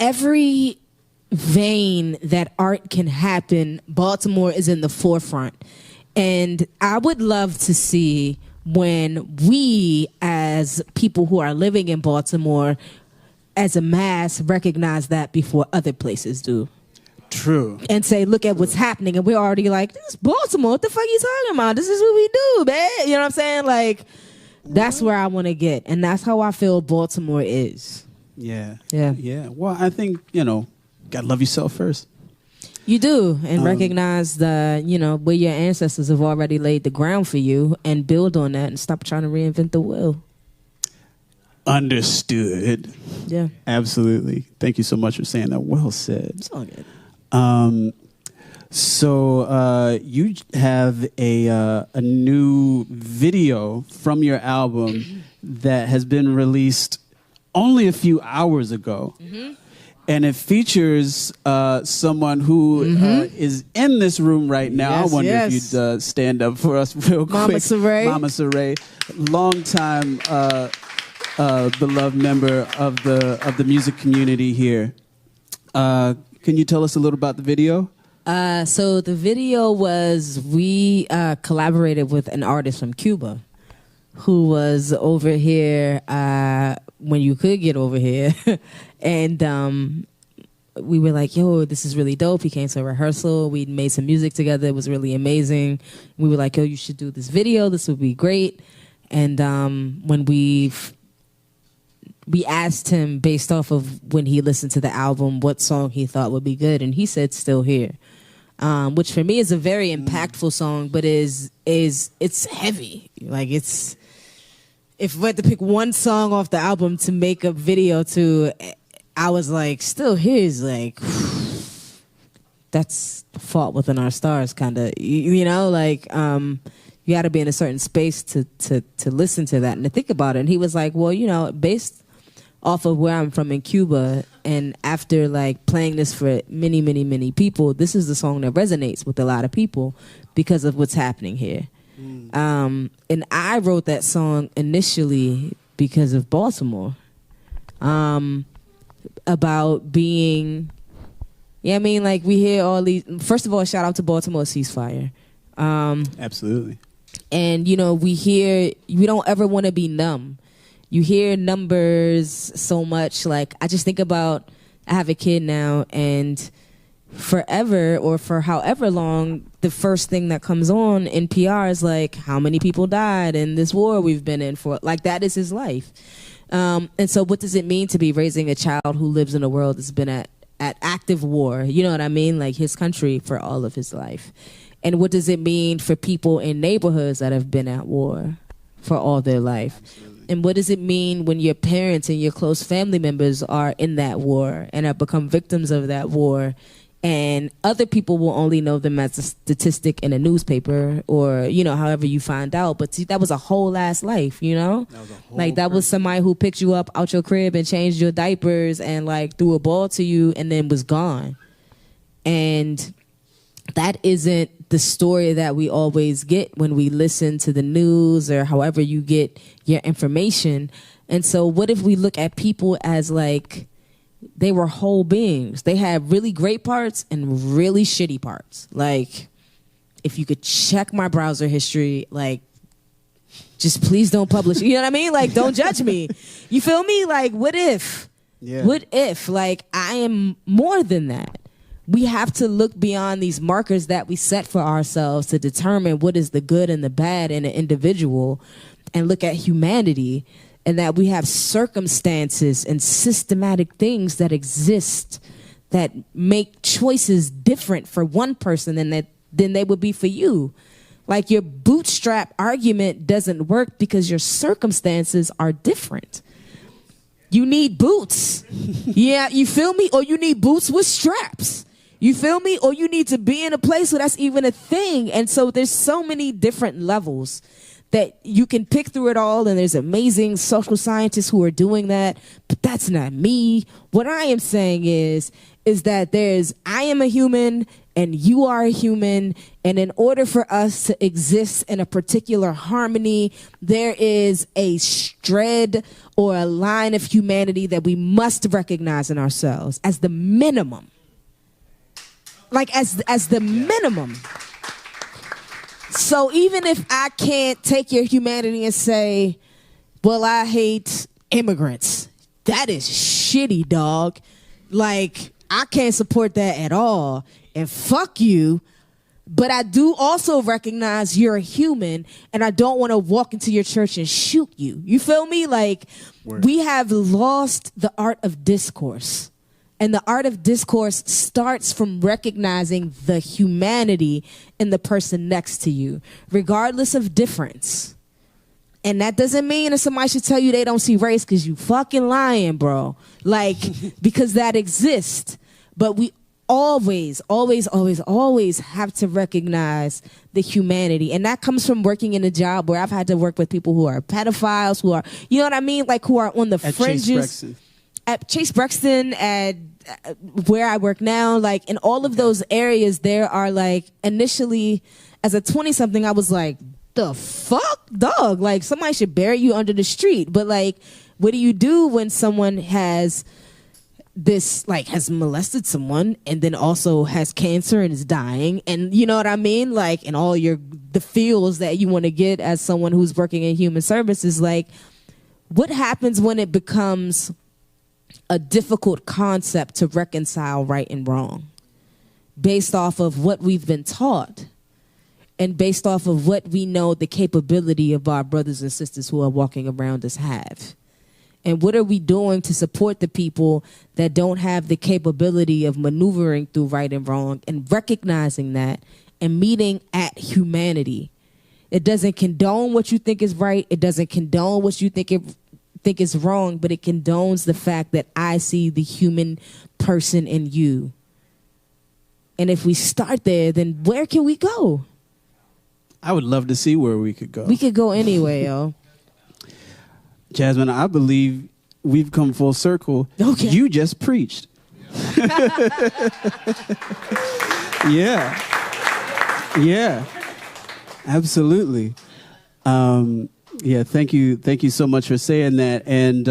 every vein that art can happen. Baltimore is in the forefront. And I would love to see when we, as people who are living in Baltimore, as a mass, recognize that before other places do. True. And say, look at what's happening. And we're already like, this is Baltimore. What the fuck are you talking about? This is what we do, man. You know what I'm saying? Like, that's where I want to get. And that's how I feel Baltimore is. Yeah. Yeah. Yeah. Well, I think, gotta love yourself first. You do. And recognize the, where your ancestors have already laid the ground for you and build on that and stop trying to reinvent the wheel. Understood. Yeah. Absolutely. Thank you so much for saying that. Well said. It's all good. So you have a new video from your album that has been released only a few hours ago. Mm-hmm. And it features someone who is in this room right now. Yes, I wonder if you'd stand up for us real quick. Mama Saray. Mama Saray, longtime beloved member of the music community here. Can you tell us a little about the video? So the video was, we collaborated with an artist from Cuba who was over here when you could get over here. And we were like, yo, this is really dope. He came to a rehearsal. We made some music together. It was really amazing. We were like, yo, you should do this video. This would be great. And when we asked him, based off of when he listened to the album, what song he thought would be good, and he said "Still Here," which for me is a very impactful song, but it's heavy. Like, it's, if we had to pick one song off the album to make a video to, I was like, "Still Here" is like, that's Fault Within Our Stars, kind of, you got to be in a certain space to listen to that and to think about it. And he was like, well, based off of where I'm from in Cuba, and after like playing this for many, many, many people, this is the song that resonates with a lot of people because of what's happening here. And I wrote that song initially because of Baltimore, about being, like we hear all these, first of all, shout out to Baltimore ceasefire. Absolutely. And, we don't ever want to be numb. You hear numbers so much. Like, I just think about, I have a kid now, and forever or for however long, the first thing that comes on NPR is like, how many people died in this war we've been in for? Like, that is his life. And so what does it mean to be raising a child who lives in a world that's been at active war? You know what I mean? Like, his country for all of his life. And what does it mean for people in neighborhoods that have been at war for all their life? Absolutely. And what does it mean when your parents and your close family members are in that war and have become victims of that war, and other people will only know them as a statistic in a newspaper or, however you find out. But see, that was a whole ass life, That was somebody who picked you up out your crib and changed your diapers and like threw a ball to you and then was gone. And that isn't the story that we always get when we listen to the news or however you get your information. And so what if we look at people as like, they were whole beings. They had really great parts and really shitty parts. Like, if you could check my browser history, like, just please don't publish. You know what I mean? Like, don't judge me. You feel me? Like, what if? Yeah. What if? Like, I am more than that. We have to look beyond these markers that we set for ourselves to determine what is the good and the bad in an individual, and look at humanity, and that we have circumstances and systematic things that exist that make choices different for one person than they would be for you. Like, your bootstrap argument doesn't work because your circumstances are different. You need boots. Yeah, you feel me? Or you need boots with straps. You feel me? Or you need to be in a place where that's even a thing. And so there's so many different levels that you can pick through it all, and there's amazing social scientists who are doing that, but that's not me. What I am saying is that I am a human and you are a human, and in order for us to exist in a particular harmony, there is a shred or a line of humanity that we must recognize in ourselves as the minimum. Like, as the minimum. So even if I can't take your humanity and say, well, I hate immigrants, that is shitty, dog. Like, I can't support that at all. And fuck you. But I do also recognize you're a human, and I don't want to walk into your church and shoot you. You feel me? Like, we have lost the art of discourse. And the art of discourse starts from recognizing the humanity in the person next to you, regardless of difference. And that doesn't mean that somebody should tell you they don't see race, because you fucking lying, bro. Like, because that exists. But we always have to recognize the humanity. And that comes from working in a job where I've had to work with people who are pedophiles, who are, you know what I mean? Like, who are on the fringes. At Chase Brexton, at where I work now, like, in all of those areas, there are, like, initially, as a 20-something, I was like, the fuck, dog? Like, somebody should bury you under the street. But, like, what do you do when someone has this, like, has molested someone and then also has cancer and is dying, and you know what I mean? Like, and all the feels that you want to get as someone who's working in human services, like, what happens when it becomes a difficult concept to reconcile right and wrong based off of what we've been taught and based off of what we know the capability of our brothers and sisters who are walking around us have? And what are we doing to support the people that don't have the capability of maneuvering through right and wrong, and recognizing that and meeting at humanity? It doesn't condone what you think is right. It doesn't condone what you think is wrong, but it condones the fact that I see the human person in you. And if we start there, then where can we go? I would love to see where we could go. We could go anywhere, yo. Jasmine, I believe we've come full circle. Okay. You just preached. Yeah. Yeah. Absolutely. Yeah, thank you so much for saying that. And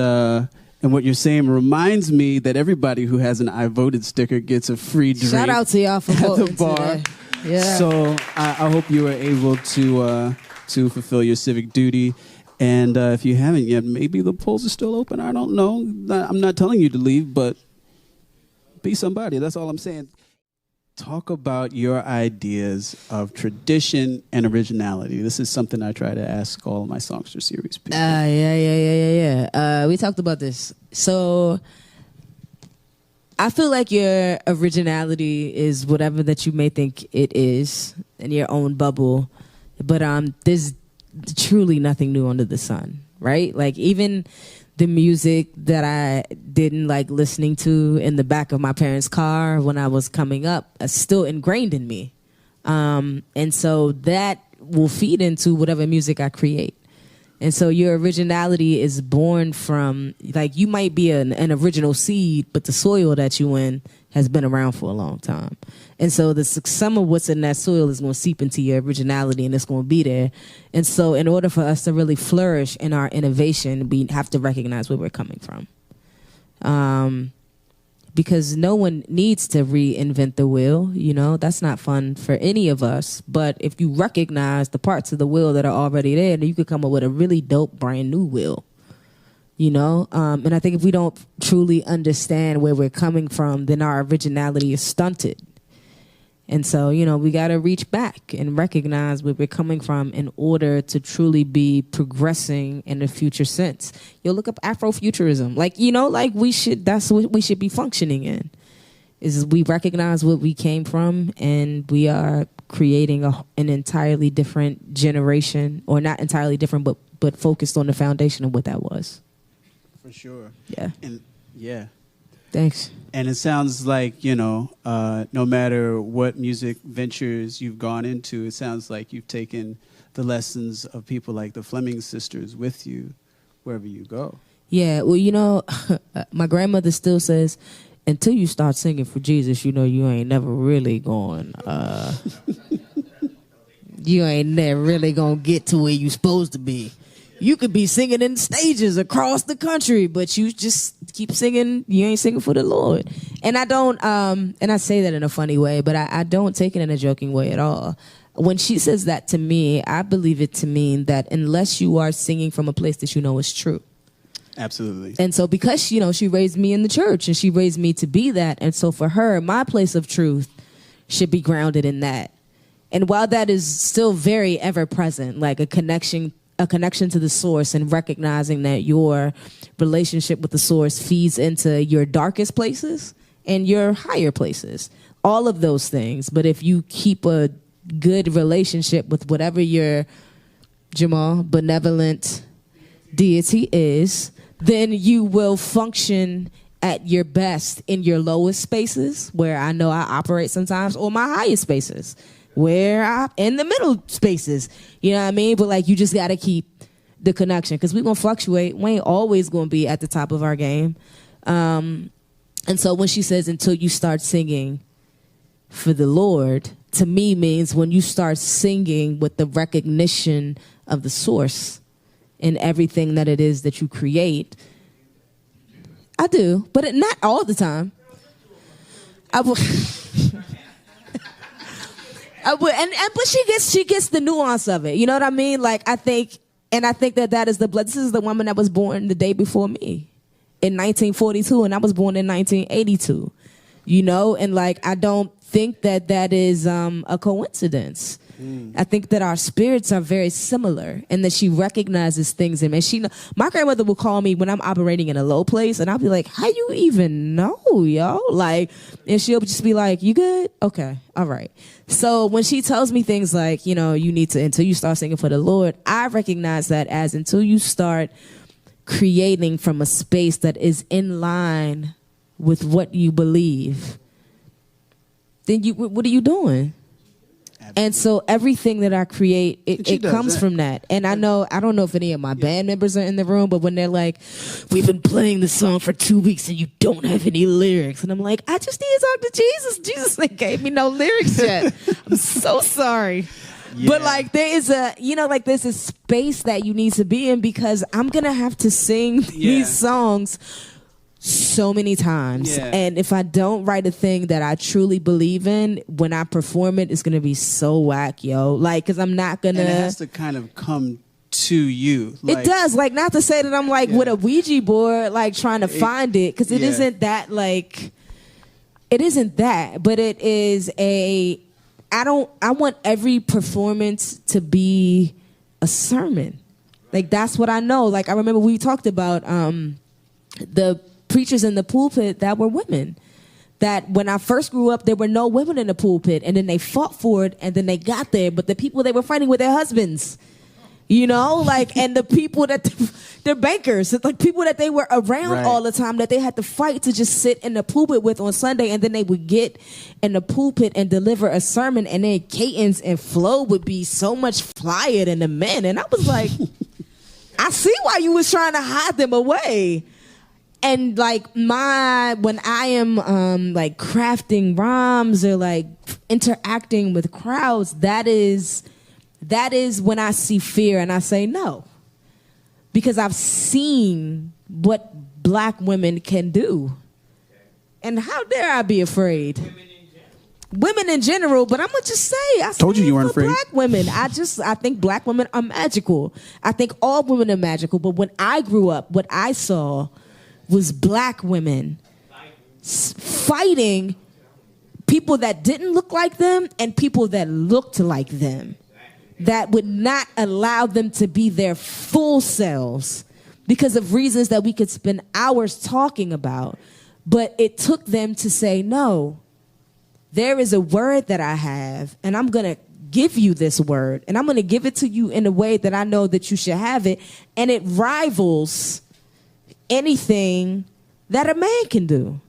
what you're saying reminds me that everybody who has an I voted sticker gets a free drink. Shout out to y'all for voting at the bar. today. Yeah. So I hope you were able to fulfill your civic duty. And if you haven't yet, maybe the polls are still open. I don't know. I'm not telling you to leave, but be somebody. That's all I'm saying. Talk about your ideas of tradition and originality. This is something I try to ask all my Songster Series people. Yeah. We talked about this. So I feel like your originality is whatever that you may think it is in your own bubble. But there's truly nothing new under the sun, right? Like, even the music that I didn't like listening to in the back of my parents' car when I was coming up is still ingrained in me. And so that will feed into whatever music I create. And so your originality is born from, like, you might be an original seed, but the soil that you in has been around for a long time. And so some of what's in that soil is going to seep into your originality, and it's going to be there. And so in order for us to really flourish in our innovation, we have to recognize where we're coming from. Because no one needs to reinvent the wheel, you know, that's not fun for any of us. But if you recognize the parts of the wheel that are already there, then you could come up with a really dope brand new wheel, you know. And I think if we don't truly understand where we're coming from, then our originality is stunted. And so, you know, we got to reach back and recognize where we're coming from in order to truly be progressing in the future sense. You'll look up Afrofuturism. Like, you know, like that's what we should be functioning in. Is we recognize what we came from, and we are creating an entirely different generation, or not entirely different, but focused on the foundation of what that was. For sure. Yeah. And yeah. Thanks. And it sounds like, you know, no matter what music ventures you've gone into, it sounds like you've taken the lessons of people like the Fleming sisters with you wherever you go. Yeah, well, you know, my grandmother still says, until you start singing for Jesus, you know, you ain't never really going, you ain't never really going to get to where you supposed to be. You could be singing in stages across the country, but you just keep singing. You ain't singing for the Lord. And I don't, and I say that in a funny way, but I don't take it in a joking way at all. When she says that to me, I believe it to mean that unless you are singing from a place that you know is true. Absolutely. And so because, she raised me in the church and she raised me to be that. And so for her, my place of truth should be grounded in that. And while that is still very ever present, like a connection to the source and recognizing that your relationship with the source feeds into your darkest places and your higher places, all of those things. But if you keep a good relationship with whatever your Jamal benevolent deity is, then you will function at your best in your lowest spaces, where I know I operate sometimes, or my highest spaces, where I'm in the middle spaces. You know what I mean? But like, you just got to keep the connection, because we're going to fluctuate. We ain't always going to be at the top of our game. And so when she says, until you start singing for the Lord, to me means when you start singing with the recognition of the source in everything that it is that you create. I do, but not all the time. I will. But she gets the nuance of it. You know what I mean? Like, I think that is this is the woman that was born the day before me in 1942, and I was born in 1982. And like, I don't think that is a coincidence. I think that our spirits are very similar, and that she recognizes things in me. My grandmother will call me when I'm operating in a low place, and I'll be like, how you even know, yo? Like, and she'll just be like, you good? Okay, all right. So when she tells me things like, you need to, until you start singing for the Lord, I recognize that as until you start creating from a space that is in line with what you believe, then what are you doing? Absolutely. And so everything that I create, it comes from that. And I don't know if any of my band members are in the room, but when they're like, we've been playing this song for 2 weeks and you don't have any lyrics. And I'm like, I just need to talk to Jesus. Jesus ain't gave me no lyrics yet. I'm so sorry. Yeah. But like, there is there's a space that you need to be in, because I'm going to have to sing these songs so many times. Yeah. And if I don't write a thing that I truly believe in, when I perform it, it's going to be so whack, yo. Like, because I'm not going to... And it has to kind of come to you. Like, it does. Like, not to say that I'm like with a Ouija board, like trying to find it, because it isn't that, like... It isn't that, but it is a... I want every performance to be a sermon. Like, that's what I know. Like, I remember we talked about the preachers in the pulpit that were women. That when I first grew up, there were no women in the pulpit, and then they fought for it, and then they got there, but the people they were fighting were their husbands. Like, and the people that they're bankers, like people that they were around all the time, that they had to fight to just sit in the pulpit with on Sunday, and then they would get in the pulpit and deliver a sermon, and then cadence and flow would be so much flyer than the men. And I was like, I see why you was trying to hide them away. And like when I am like crafting rhymes or like interacting with crowds, that is when I see fear and I say no. Because I've seen what black women can do. And how dare I be afraid? Women in general, but I'm gonna just say, I told you weren't afraid. Black women, I think black women are magical. I think all women are magical. But when I grew up, what I saw was black women fighting people that didn't look like them and people that looked like them, that would not allow them to be their full selves because of reasons that we could spend hours talking about. But it took them to say, no, there is a word that I have, and I'm going to give you this word, and I'm going to give it to you in a way that I know that you should have it, and it rivals anything that a man can do.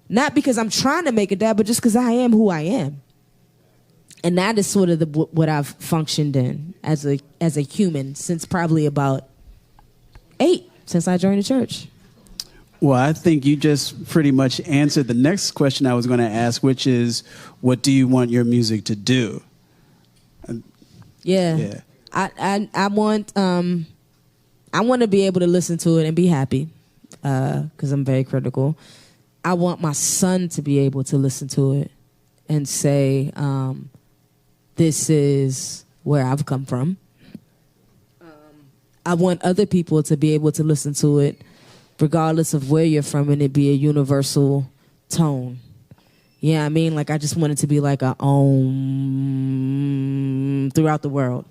Not because I'm trying to make it that, but just because I am who I am. And that is sort of what I've functioned in as a human since probably about 8, since I joined the church. Well, I think you just pretty much answered the next question I was going to ask, which is, what do you want your music to do? Yeah. I want to be able to listen to it and be happy, because I'm very critical. I want my son to be able to listen to it and say, this is where I've come from. I want other people to be able to listen to it regardless of where you're from, and it be a universal tone. Yeah, I mean, like, I just want it to be like a throughout the world.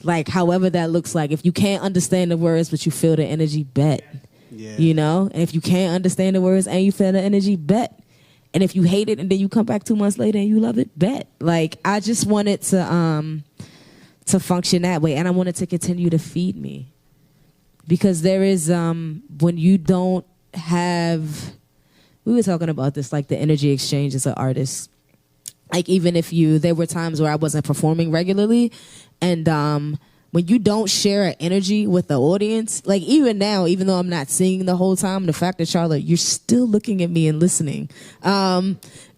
Like, however that looks like. If you can't understand the words, but you feel the energy, bet. Yeah. You know? And if you can't understand the words and you feel the energy, bet. And if you hate it and then you come back 2 months later and you love it, bet. Like, I just want it to function that way. And I want it to continue to feed me. Because there is, when you don't have, we were talking about this, like the energy exchange as an artist. Like, even if there were times where I wasn't performing regularly, and when you don't share an energy with the audience, like even now, even though I'm not singing the whole time, the fact that you're still looking at me and listening,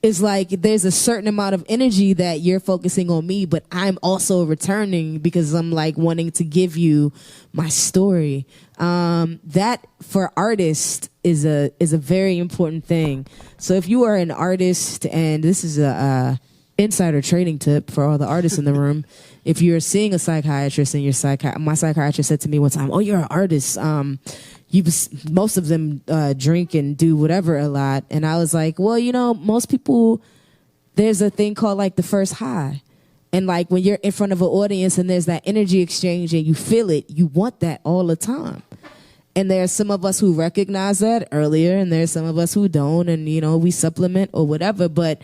is like there's a certain amount of energy that you're focusing on me, but I'm also returning because I'm like wanting to give you my story. That for artists is a very important thing. So if you are an artist, and this is a insider trading tip for all the artists in the room, if you're seeing a psychiatrist and my psychiatrist said to me one time, "Oh, you're an artist. Most of them drink and do whatever a lot." And I was like, "Well, you know, most people, there's a thing called like the first high. And like when you're in front of an audience and there's that energy exchange and you feel it, you want that all the time." And there's some of us who recognize that earlier, and there's some of us who don't, and you know, we supplement or whatever, but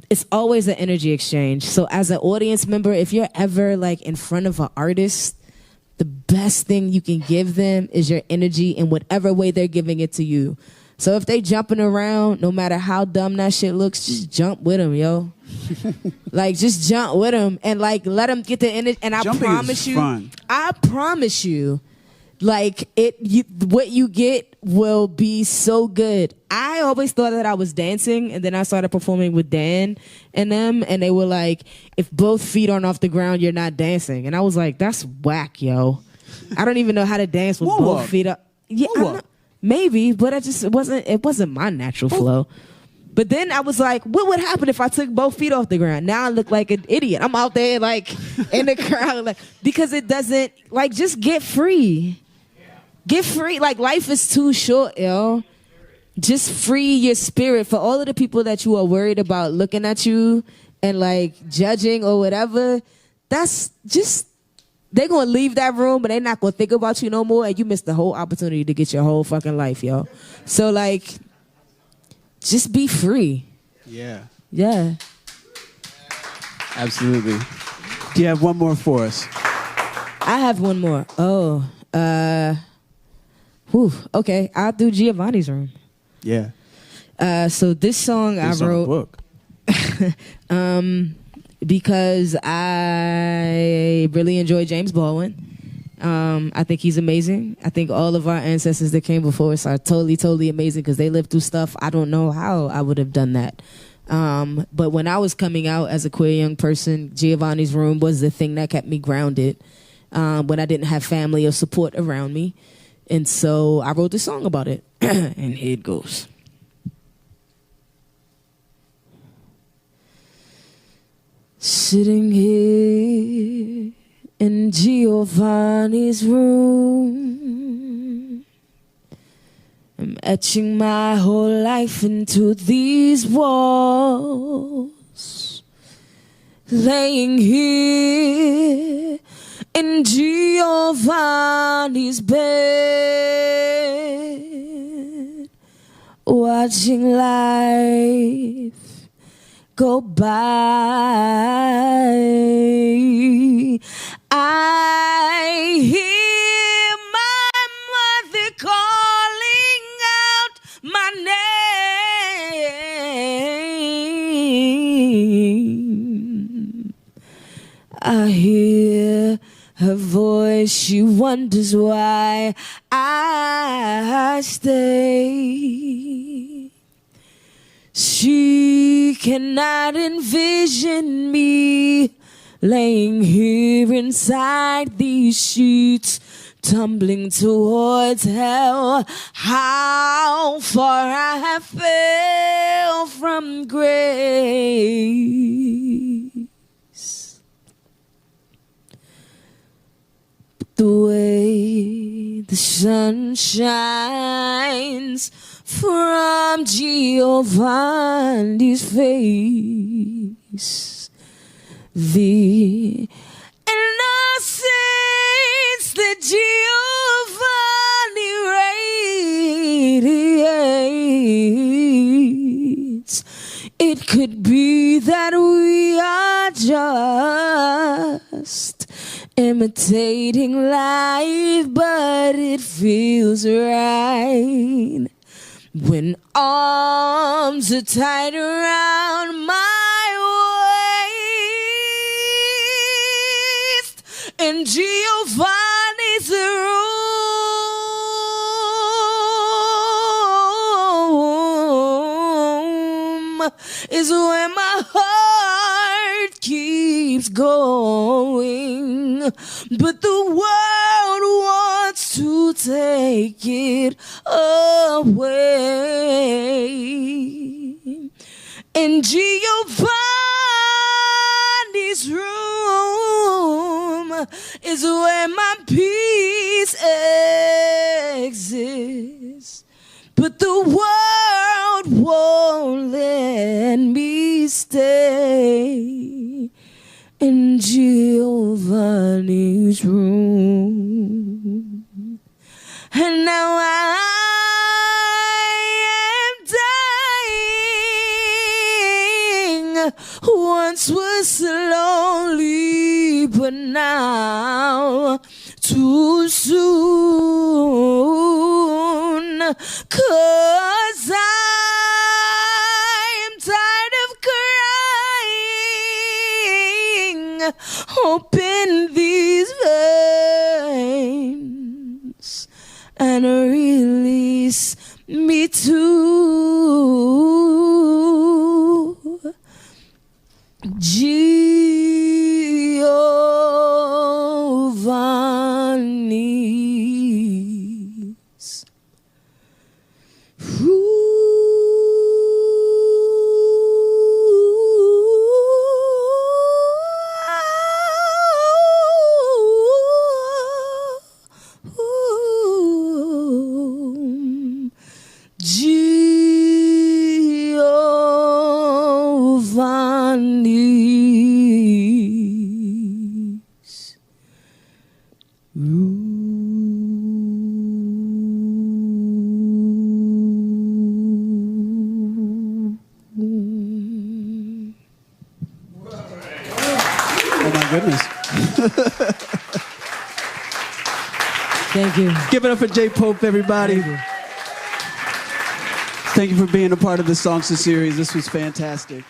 it's always an energy exchange. So as an audience member, if you're ever like in front of an artist, the best thing you can give them is your energy in whatever way they're giving it to you. So if they jumping around, no matter how dumb that shit looks, just jump with them, yo. Like, just jump with them and like let them get the energy. And I promise you, like what you get will be so good. I always thought that I was dancing, and then I started performing with Dan and them, and they were like, "If both feet aren't off the ground, you're not dancing." And I was like, "That's whack, yo. I don't even know how to dance with both feet up." Yeah, maybe, but it wasn't my natural flow. But then I was like, what would happen if I took both feet off the ground? Now I look like an idiot. I'm out there like in the crowd, like, because it doesn't, like, just get free. Get free. Like, life is too short, yo. Just free your spirit. For all of the people that you are worried about looking at you and like judging or whatever, that's just, they're going to leave that room, but they're not going to think about you no more, and you missed the whole opportunity to get your whole fucking life, yo. So, like, just be free. Yeah. Yeah. Absolutely. Do you have one more for us? I have one more. Oh. Okay. I'll do Giovanni's Room. Yeah. So this song based I wrote. on a book. Because I really enjoy James Baldwin. I think he's amazing. I think all of our ancestors that came before us are totally, totally amazing because they lived through stuff. I don't know how I would have done that. But when I was coming out as a queer young person, Giovanni's Room was the thing that kept me grounded when I didn't have family or support around me. And so I wrote this song about it. And here it goes. Sitting here in Giovanni's room, I'm etching my whole life into these walls. Laying here in Giovanni's bed, watching life go by. I hear my mother calling out my name. I hear her voice, she wonders why I stay. She cannot envision me laying here inside these sheets, tumbling towards hell. How far I have fell from grace. But the way the sun shines from Giovanni's face. The innocence that Giovanni radiates. It could be that we are just imitating life, but it feels right when arms are tied around my waist in Giovanni's room is where my heart keeps going, but the world wants to take it away. In Giovanni's room is where my peace exists, but the world won't let me stay in Giovanni's room. And now I am dying. Once was lonely, but now too soon. 'Cause I'm tired of crying. Open these veins and release me too. Giovanni's Giovanni's room. Oh my goodness. Thank you. Give it up for J Pope, everybody. Thank you for being a part of the Songster Series. This was fantastic.